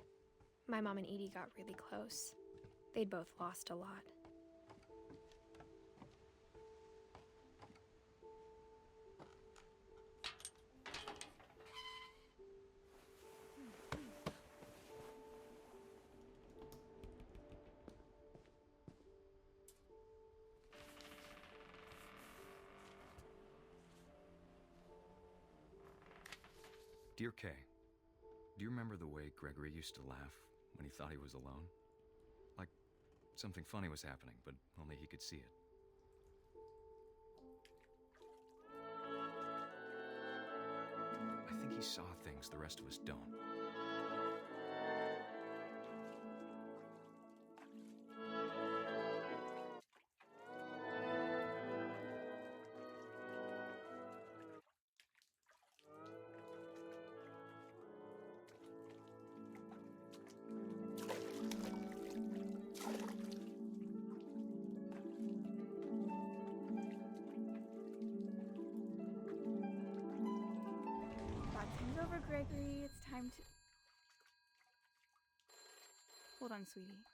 my mom and Edie got really close. They'd both lost a lot. Dear Kay, do you remember the way Gregory used to laugh when he thought he was alone? Like something funny was happening, but only he could see it. I think he saw things the rest of us don't. Things over, Gregory. It's time to... Hold on, sweetie.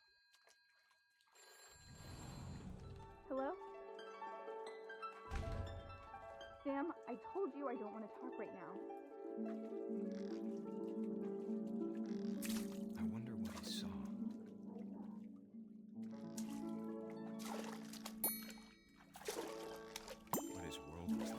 Hello? Sam, I told you I don't want to talk right now. I wonder what he saw. What his world was like.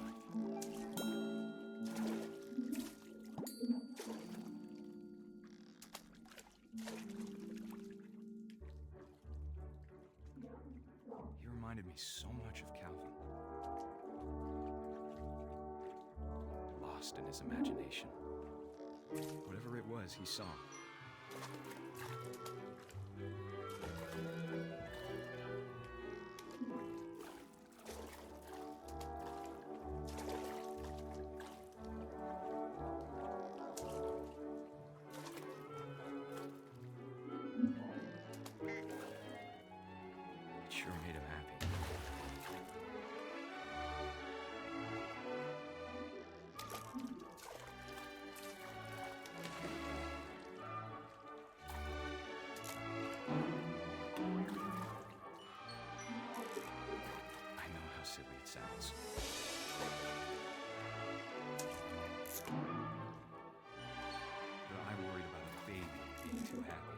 He reminded me so much of Calvin. Lost in his imagination. Whatever it was, he saw. It sure made him happy. I know how silly it sounds. But I worried about a baby being too happy.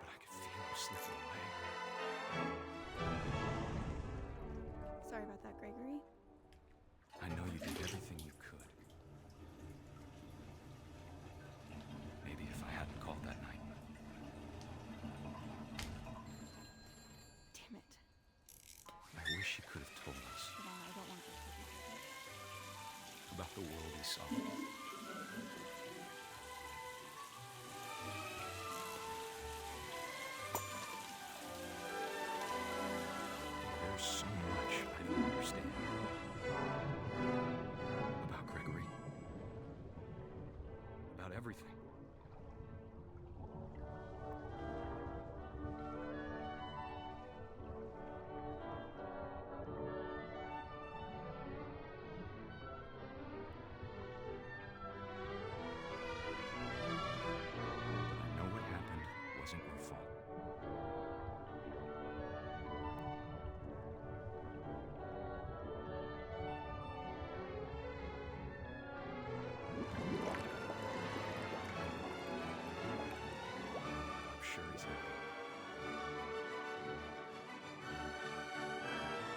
But I could feel him slipping away. Sorry about that, Gregory. I know you did everything you could. Maybe if I hadn't called that night. Damn about the world he saw. There's so much I don't understand about Gregory, about everything. I know what happened wasn't your fault. I'm sure he's happy.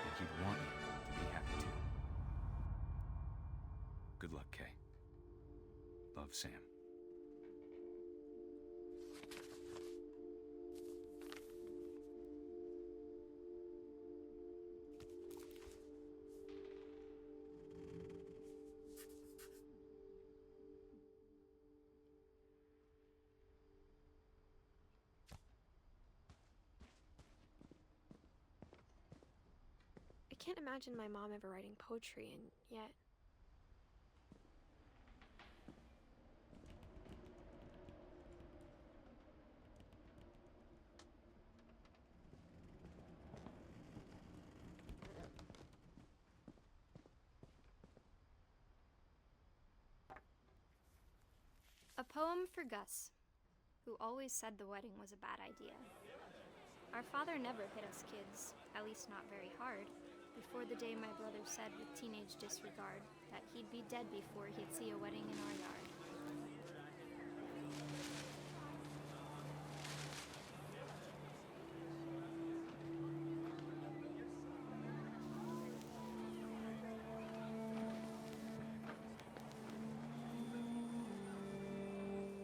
And he'd want you to be happy too. Good luck, Kay. Love, Sam. I can't imagine my mom ever writing poetry, and yet... A poem for Gus, who always said the wedding was a bad idea. Our father never hit us kids, at least not very hard, before the day my brother said with teenage disregard that he'd be dead before he'd see a wedding in our yard.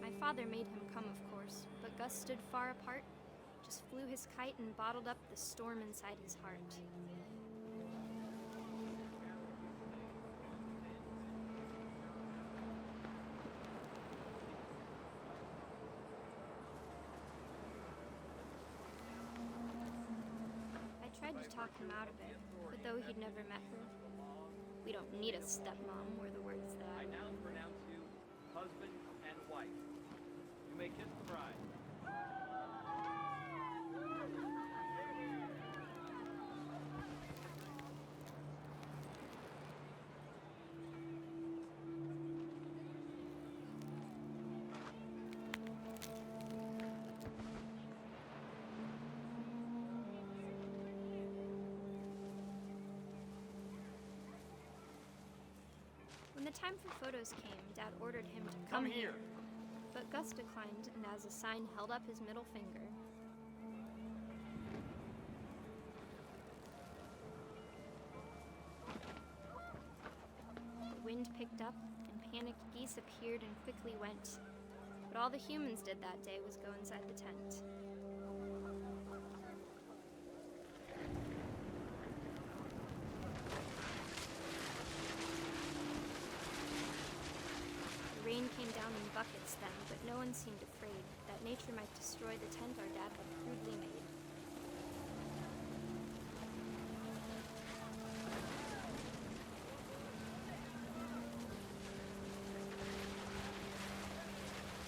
My father made him come, of course, but Gus stood far apart, just flew his kite and bottled up the storm inside his heart. I tried to talk him out of it, but though he'd never met her, "We don't need a stepmom," were the words that I now pronounce you husband and wife. You may kiss the bride. When the time for photos came, Dad ordered him to come here. But Gus declined, and as a sign held up his middle finger. The wind picked up, and panicked geese appeared and quickly went. But all the humans did that day was go inside the tent. The rain came down in buckets then, but no one seemed afraid that nature might destroy the tent our dad had crudely made.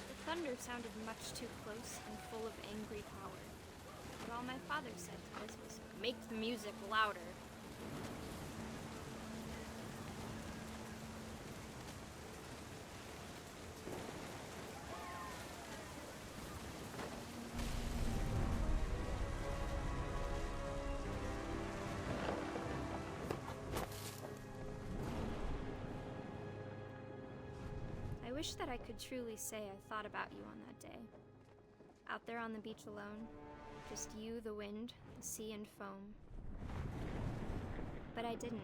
The thunder sounded much too close and full of angry power. But all my father said to this was, "Make the music louder." I wish that I could truly say I thought about you on that day. Out there on the beach alone, just you, the wind, the sea, and foam. But I didn't,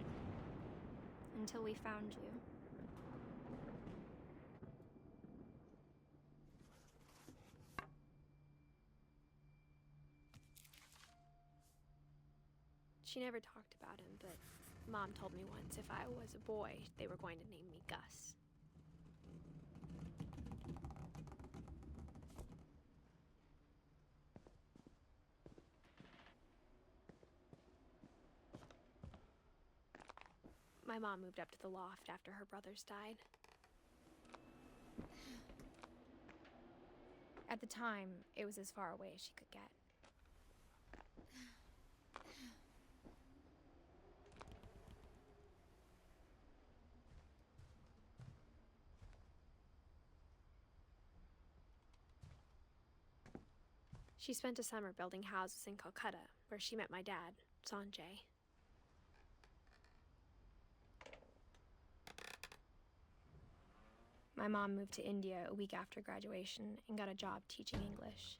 until we found you. She never talked about him, but Mom told me once if I was a boy, they were going to name me Gus. My mom moved up to the loft after her brothers died. At the time, it was as far away as she could get. She spent a summer building houses in Calcutta, where she met my dad, Sanjay. My mom moved to India a week after graduation and got a job teaching English.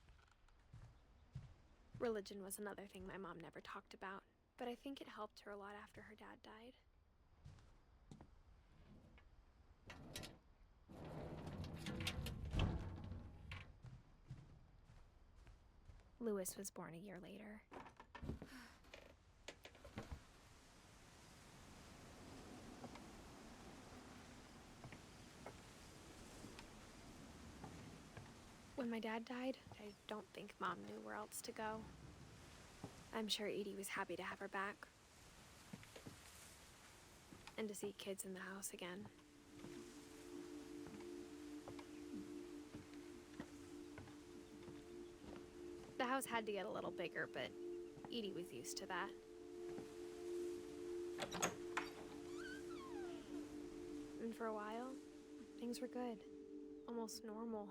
Religion was another thing my mom never talked about, but I think it helped her a lot after her dad died. Lewis was born a year later. When my dad died, I don't think Mom knew where else to go. I'm sure Edie was happy to have her back. And to see kids in the house again. The house had to get a little bigger, but Edie was used to that. And for a while, things were good. Almost normal.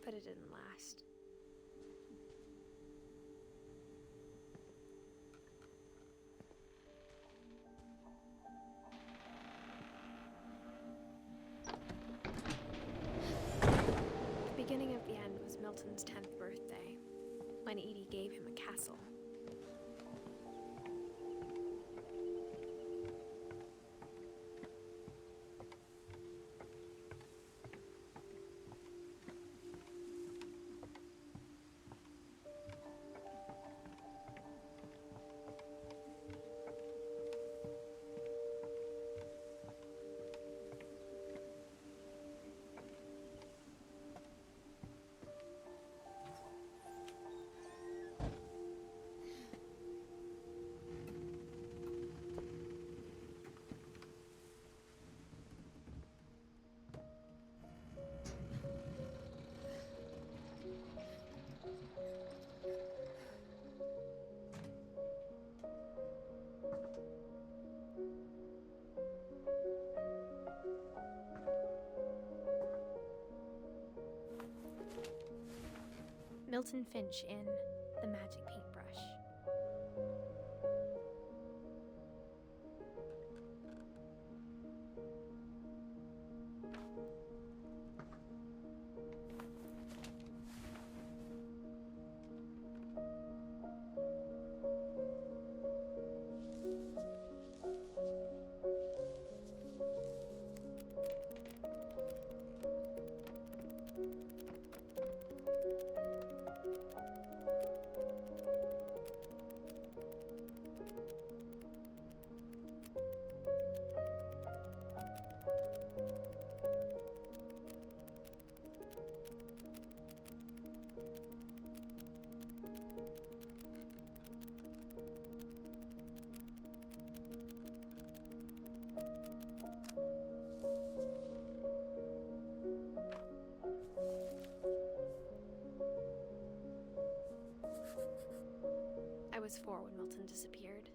But it didn't last. The beginning of the end was Milton's 10th birthday, when Edie gave him a castle. Milton Finch in The Magic Paintbrush. I was 4 when Milton disappeared.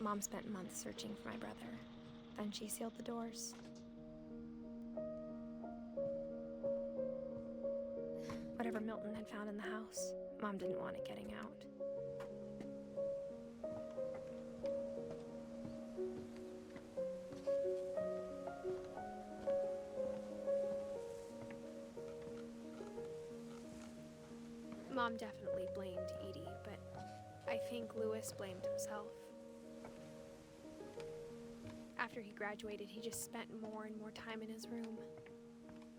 Mom spent months searching for my brother. Then she sealed the doors. Whatever Milton had found in the house Mom didn't want it getting out. Mom definitely blamed Edie, but I think Louis blamed himself. After he graduated, he just spent more and more time in his room,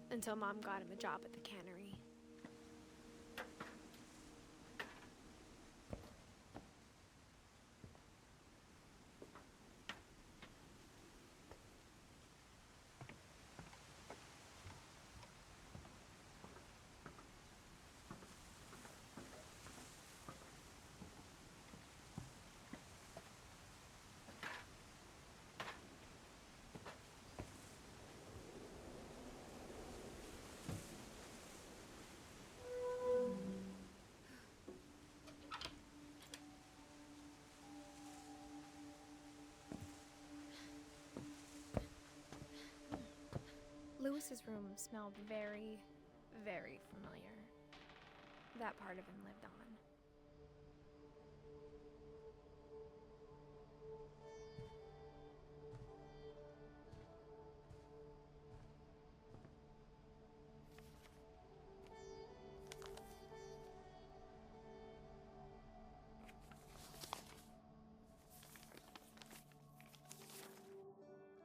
until Mom got him a job at the cannery. Louis's room smelled very, very familiar. That part of him lived on.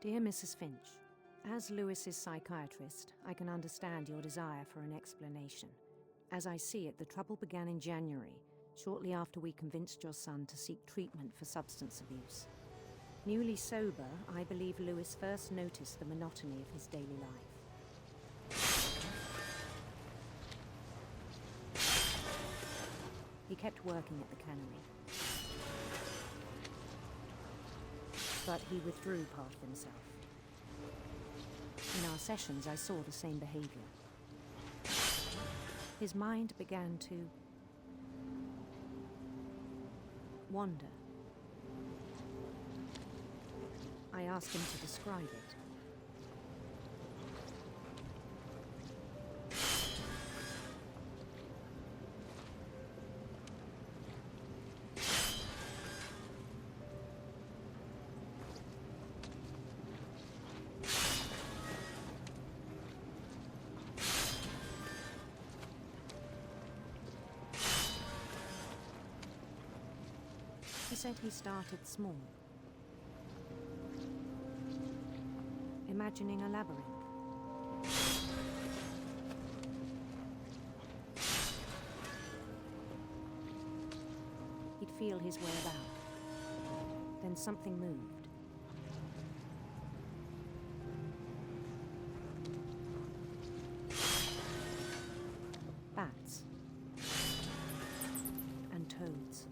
Dear Mrs. Finch, as Louis's psychiatrist, I can understand your desire for an explanation. As I see it, the trouble began in January, shortly after we convinced your son to seek treatment for substance abuse. Newly sober, I believe Louis first noticed the monotony of his daily life. He kept working at the cannery, but he withdrew part of himself. In our sessions, I saw the same behavior. His mind began to wander. I asked him to describe it. He said he started small, imagining a labyrinth. He'd feel his way about. Then something moved. Bats and toads.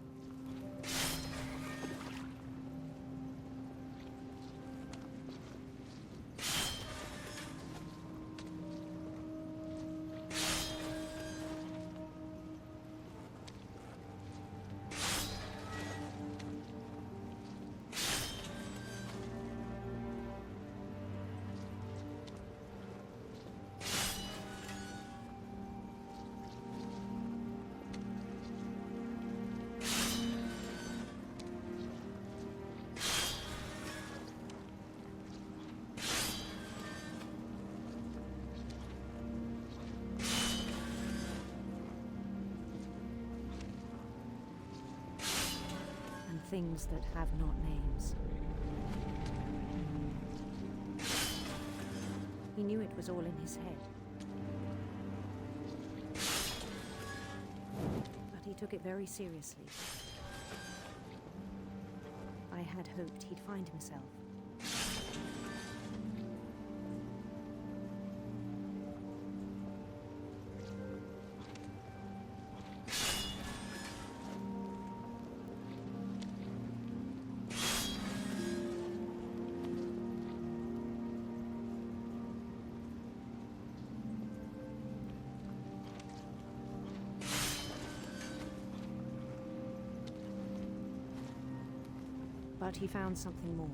Things that have not names. He knew it was all in his head. But he took it very seriously. I had hoped he'd find himself. But he found something more.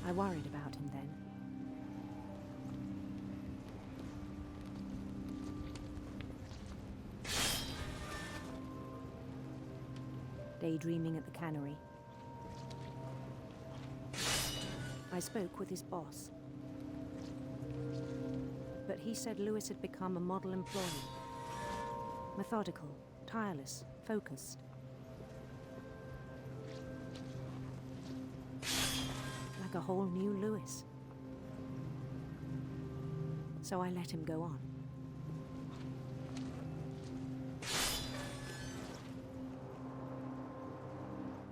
I worried about him then. daydreaming at the cannery. I spoke with his boss, but he said Lewis had become a model employee. Methodical, tireless, focused. Like a whole new Lewis. So I let him go on.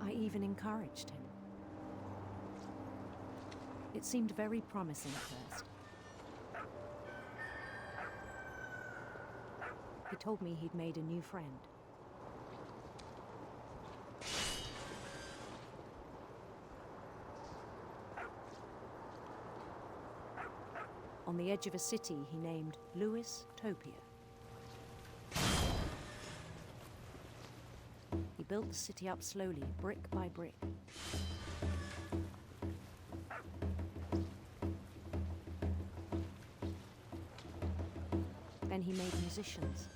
I even encouraged him. It seemed very promising at first. He told me he'd made a new friend. On the edge of a city he named Lewis Topia. He built the city up slowly, brick by brick. Then he made musicians.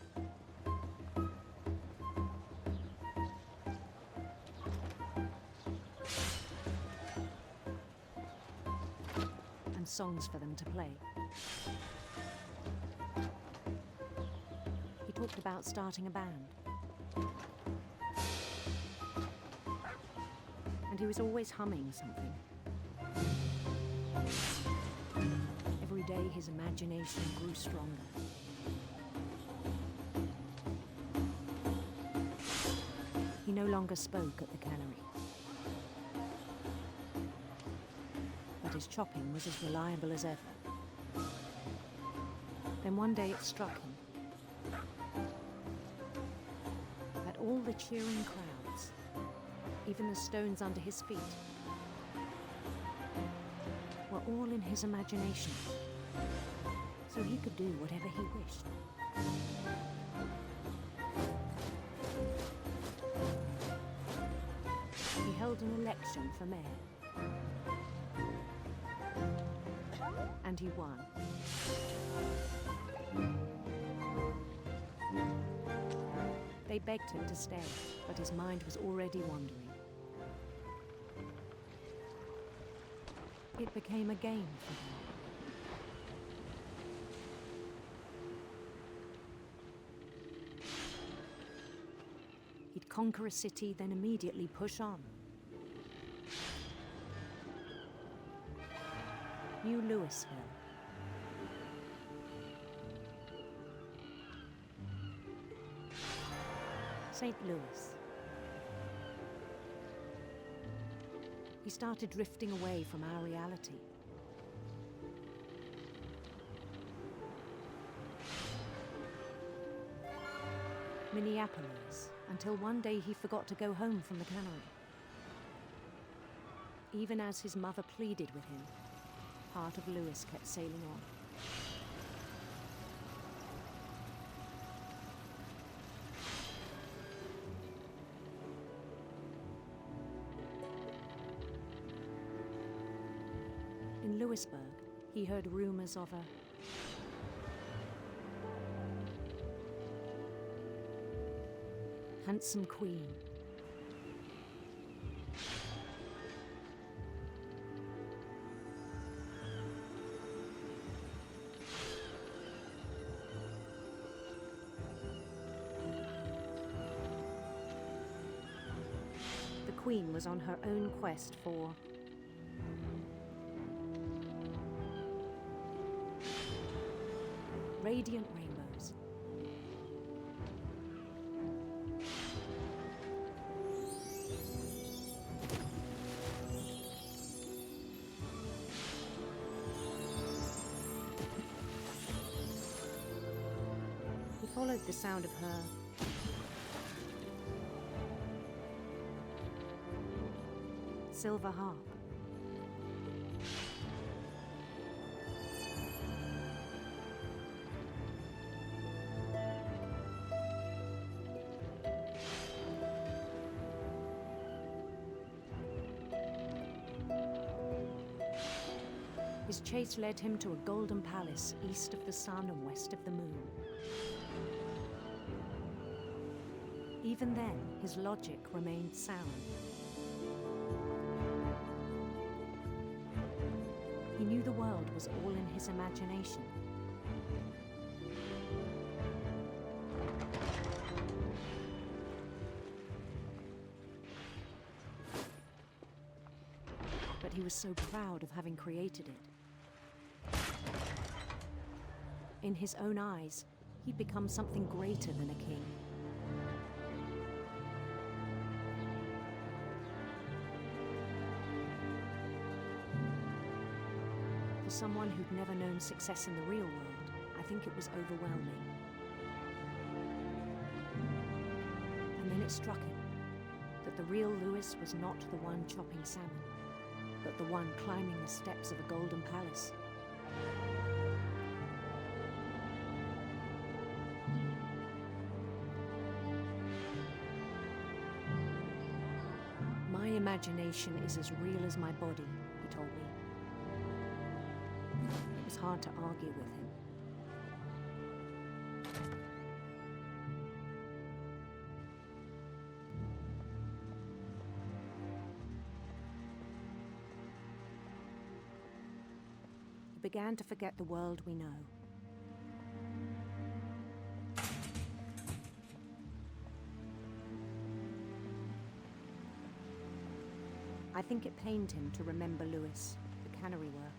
And songs for them to play. He talked about starting a band. And he was always humming something. Every day his imagination grew stronger. He no longer spoke at the cannery. But his chopping was as reliable as ever. Then one day it struck him that all the cheering crowds, even the stones under his feet, were all in his imagination, so he could do whatever he wished. He held an election for mayor, and he won. They begged him to stay, but his mind was already wandering. It became a game for him. He'd conquer a city, then immediately push on. New Louisville. St. Louis. He started drifting away from our reality. Minneapolis, until one day he forgot to go home from the cannery. Even as his mother pleaded with him, part of Louis kept sailing on. In Louisburg, he heard rumors of a handsome queen. The queen was on her own quest for radiant rainbows. He followed the sound of her silver harp. His chase led him to a golden palace east of the sun and west of the moon. even then, his logic remained sound. He knew the world was all in his imagination. But he was so proud of having created it. In his own eyes, he'd become something greater than a king. For someone who'd never known success in the real world, I think it was overwhelming. And then it struck him that the real Lewis was not the one chopping salmon, but the one climbing the steps of a golden palace. My imagination is as real as my body, he told me. It was hard to argue with him. He began to forget the world we know. I think it pained him to remember Lewis, the cannery worker.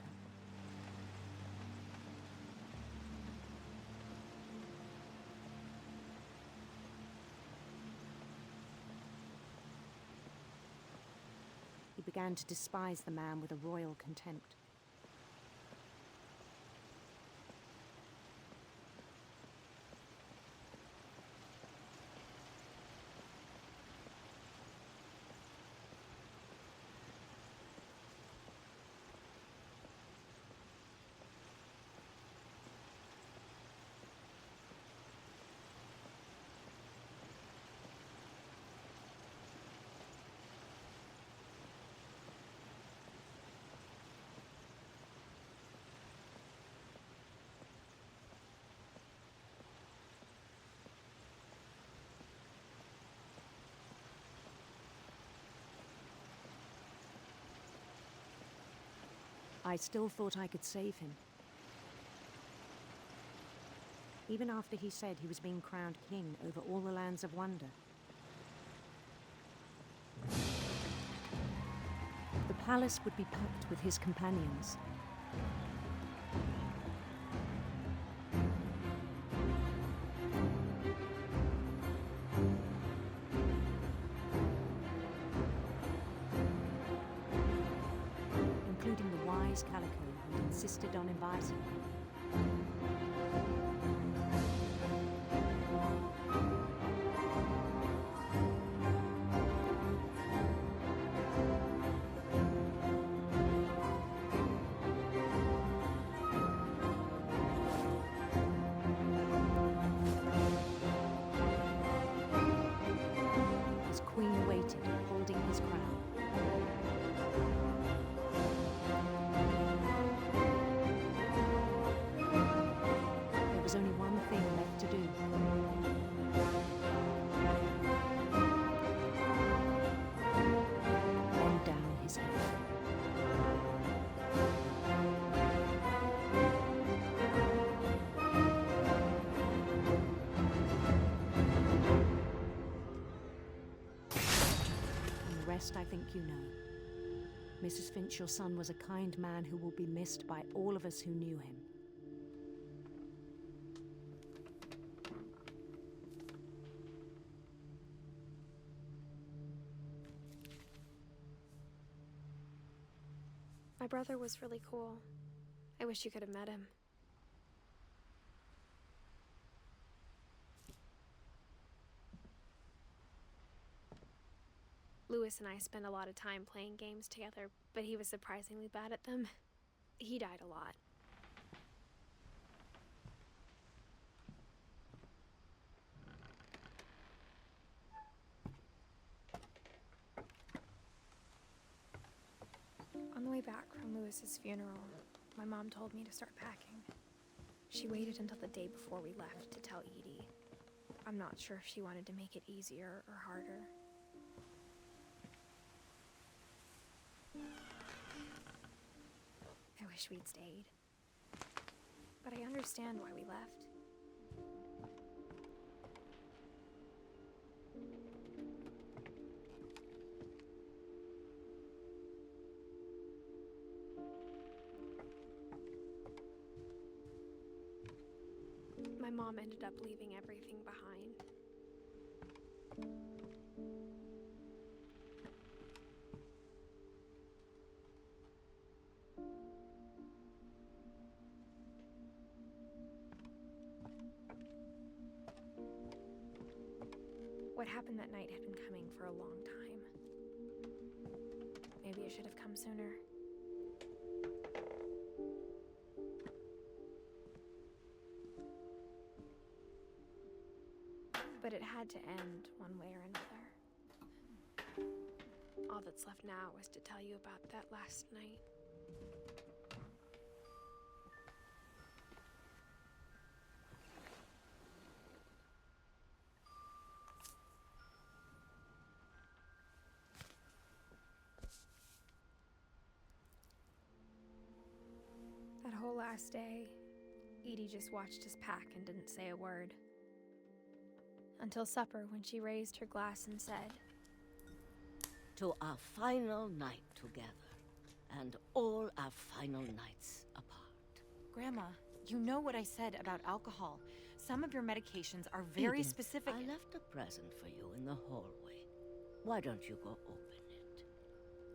He began to despise the man with a royal contempt. I still thought I could save him. Even after he said he was being crowned king over all the lands of wonder. The palace would be packed with his companions. Calico had insisted on inviting him. His queen waited, holding his crown. There was only one thing left to do. Bend down his head. And the rest I think you know. Mrs. Finch, your son was a kind man who will be missed by all of us who knew him. My brother was really cool. I wish you could have met him. Lewis and I spent a lot of time playing games together, but he was surprisingly bad at them. He died a lot. On the way back from Lewis's funeral, my mom told me to start packing. She waited until the day before we left to tell Edie. I'm not sure if she wanted to make it easier or harder. I wish we'd stayed. But I understand why we left. My mom ended up leaving everything behind. What happened that night had been coming for a long time. Maybe it should have come sooner. But it had to end one way or another. All that's left now is to tell you about that last night. That whole last day, Edie just watched us pack and didn't say a word. Until supper, when she raised her glass and said, "To our final night together, and all our final nights apart." Grandma, you know what I said about alcohol. Some of your medications are very Edith, specific. I left a present for you in the hallway. Why don't you go open it?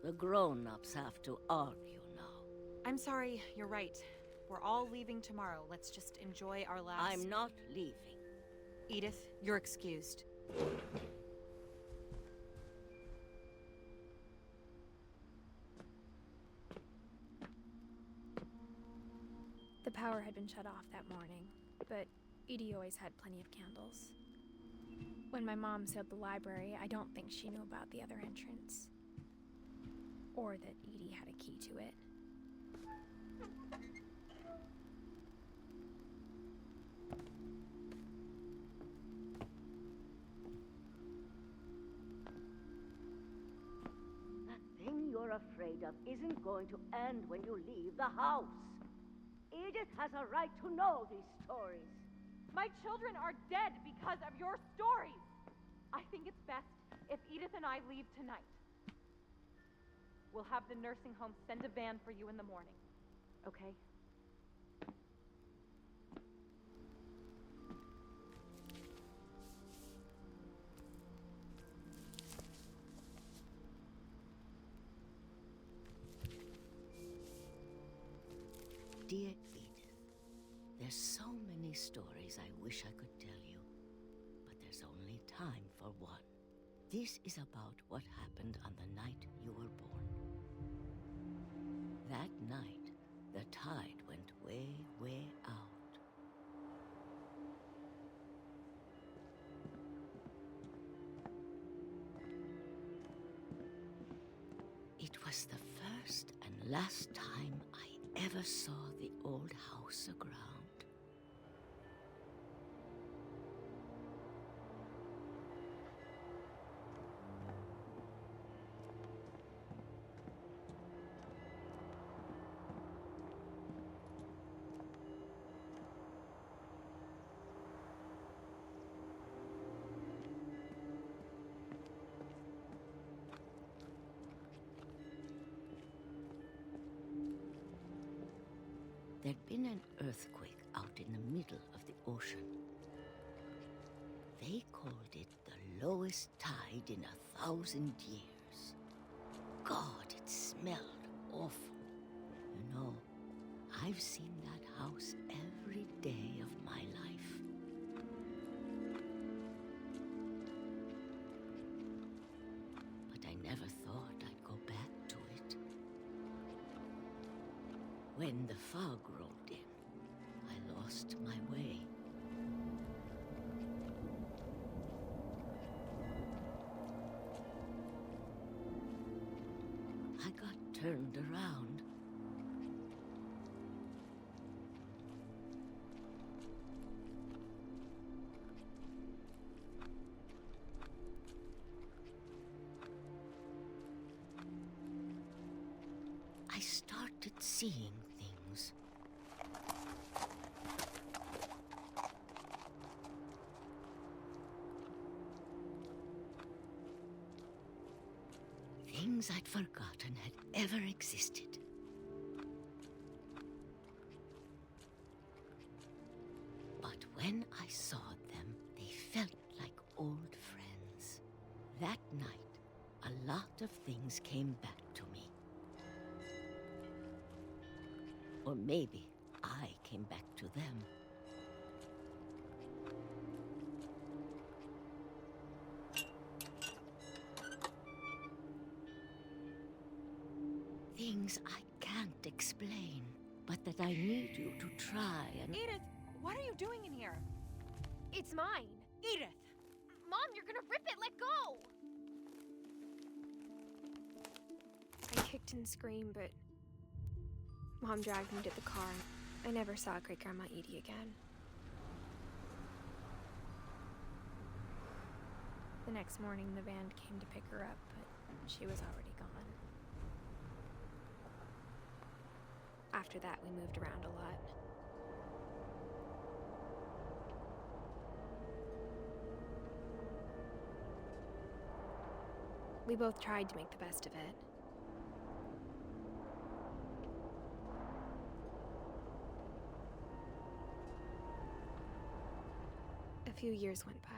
The grown-ups have to argue now. I'm sorry, you're right. We're all leaving tomorrow. Let's just enjoy our last... I'm not leaving. Edith, you're excused. The power had been shut off that morning, but Edie always had plenty of candles. When my mom sealed the library, I don't think she knew about the other entrance. Or that Edie had a key to it. The thing you're afraid of isn't going to end when you leave the house. Edith has a right to know these stories. My children are dead because of your stories. I think it's best if Edith and I leave tonight. We'll have the nursing home send a van for you in the morning, okay? Dear Edith, there's so many stories I wish I could tell you, but there's only time for one. This is about what happened on the night you were born. That night, the tide went way, way out. It was the first and last time I ever saw the old house aground. There'd been an earthquake out in the middle of the ocean. They called it the lowest tide in 1,000 years. God, it smelled awful. You know, I've seen that house every day of my life. But I never thought I'd go back to it. When the fog rolled in, I lost my way. I got turned around. started seeing things. Things I'd forgotten had ever existed. But when I saw them, they felt like old friends. That night, a lot of things came back to me. Or maybe I came back to them. Things I can't explain, but that I need you to try and... Edith, what are you doing in here? It's mine. Edith! Mom, you're gonna rip it! Let go! I kicked and screamed, but Mom dragged me to the car. I never saw Great-Grandma Edie again. The next morning, the van came to pick her up, but she was already gone. After that, we moved around a lot. We both tried to make the best of it. A few years went by.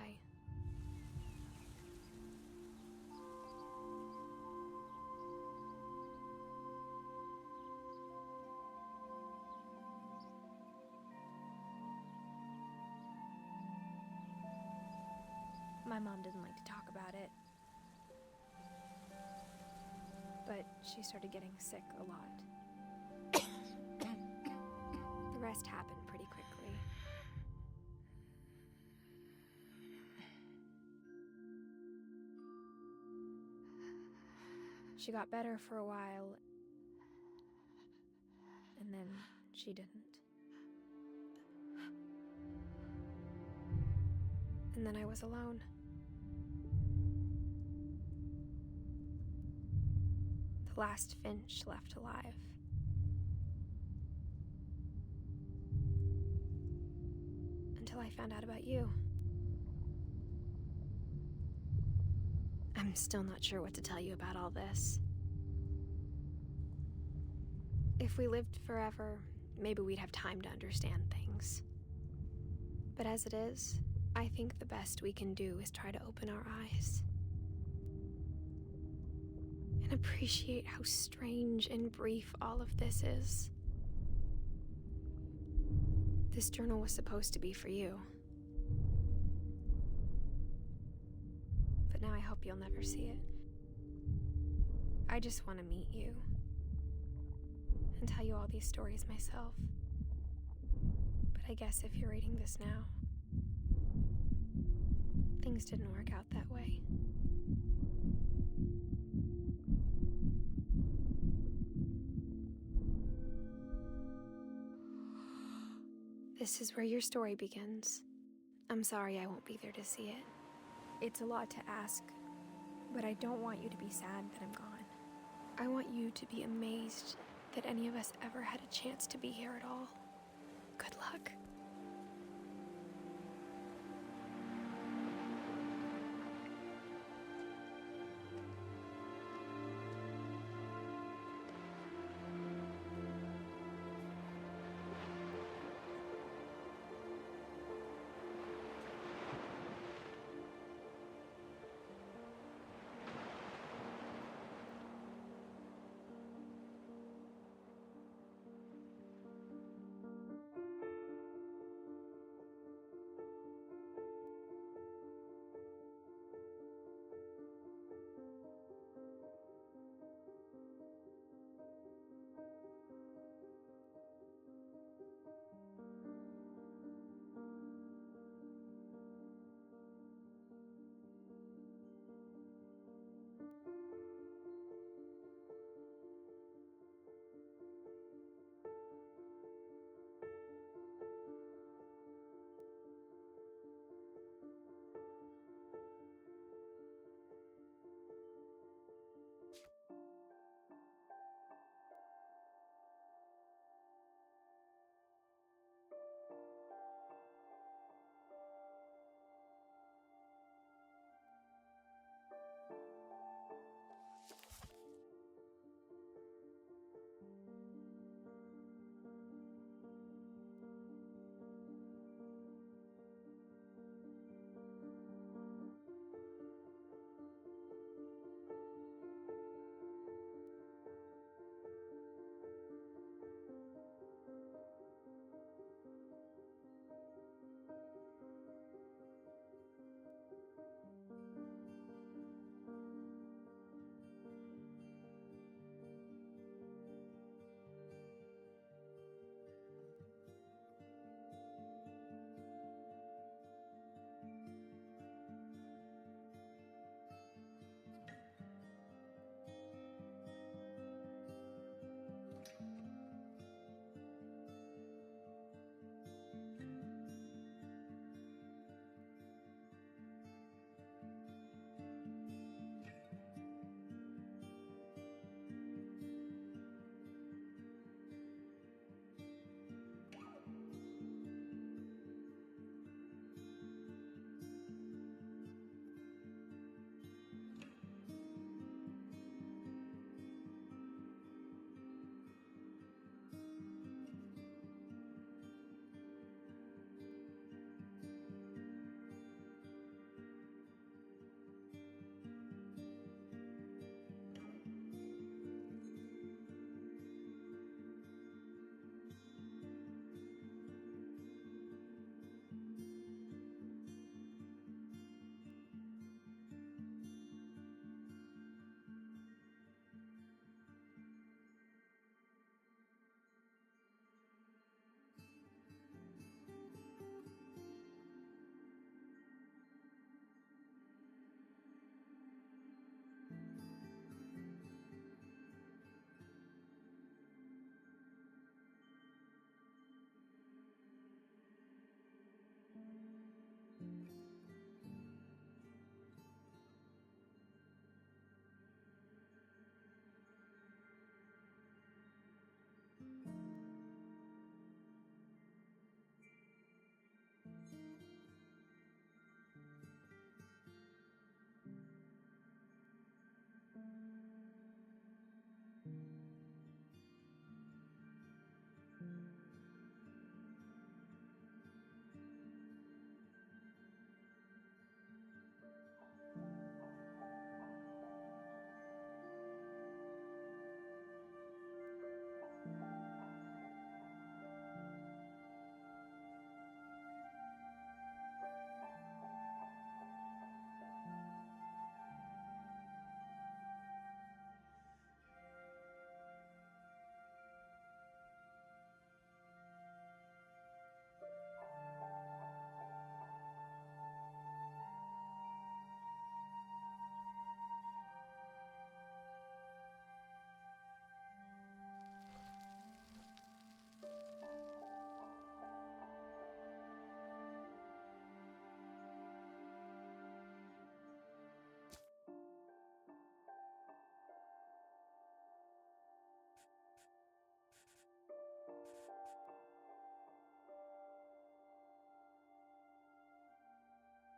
My mom didn't like to talk about it. But she started getting sick a lot. The rest happened pretty quickly. She got better for a while, and then she didn't. And then I was alone. The last finch left alive. Until I found out about you. I'm still not sure what to tell you about all this. If we lived forever, maybe we'd have time to understand things. But as it is, I think the best we can do is try to open our eyes. And appreciate how strange and brief all of this is. This journal was supposed to be for you. But now I hope you'll never see it. I just want to meet you. And tell you all these stories myself. But I guess if you're reading this now, things didn't work out that way. This is where your story begins. I'm sorry I won't be there to see it. It's a lot to ask, but I don't want you to be sad that I'm gone. I want you to be amazed that any of us ever had a chance to be here at all. Good luck.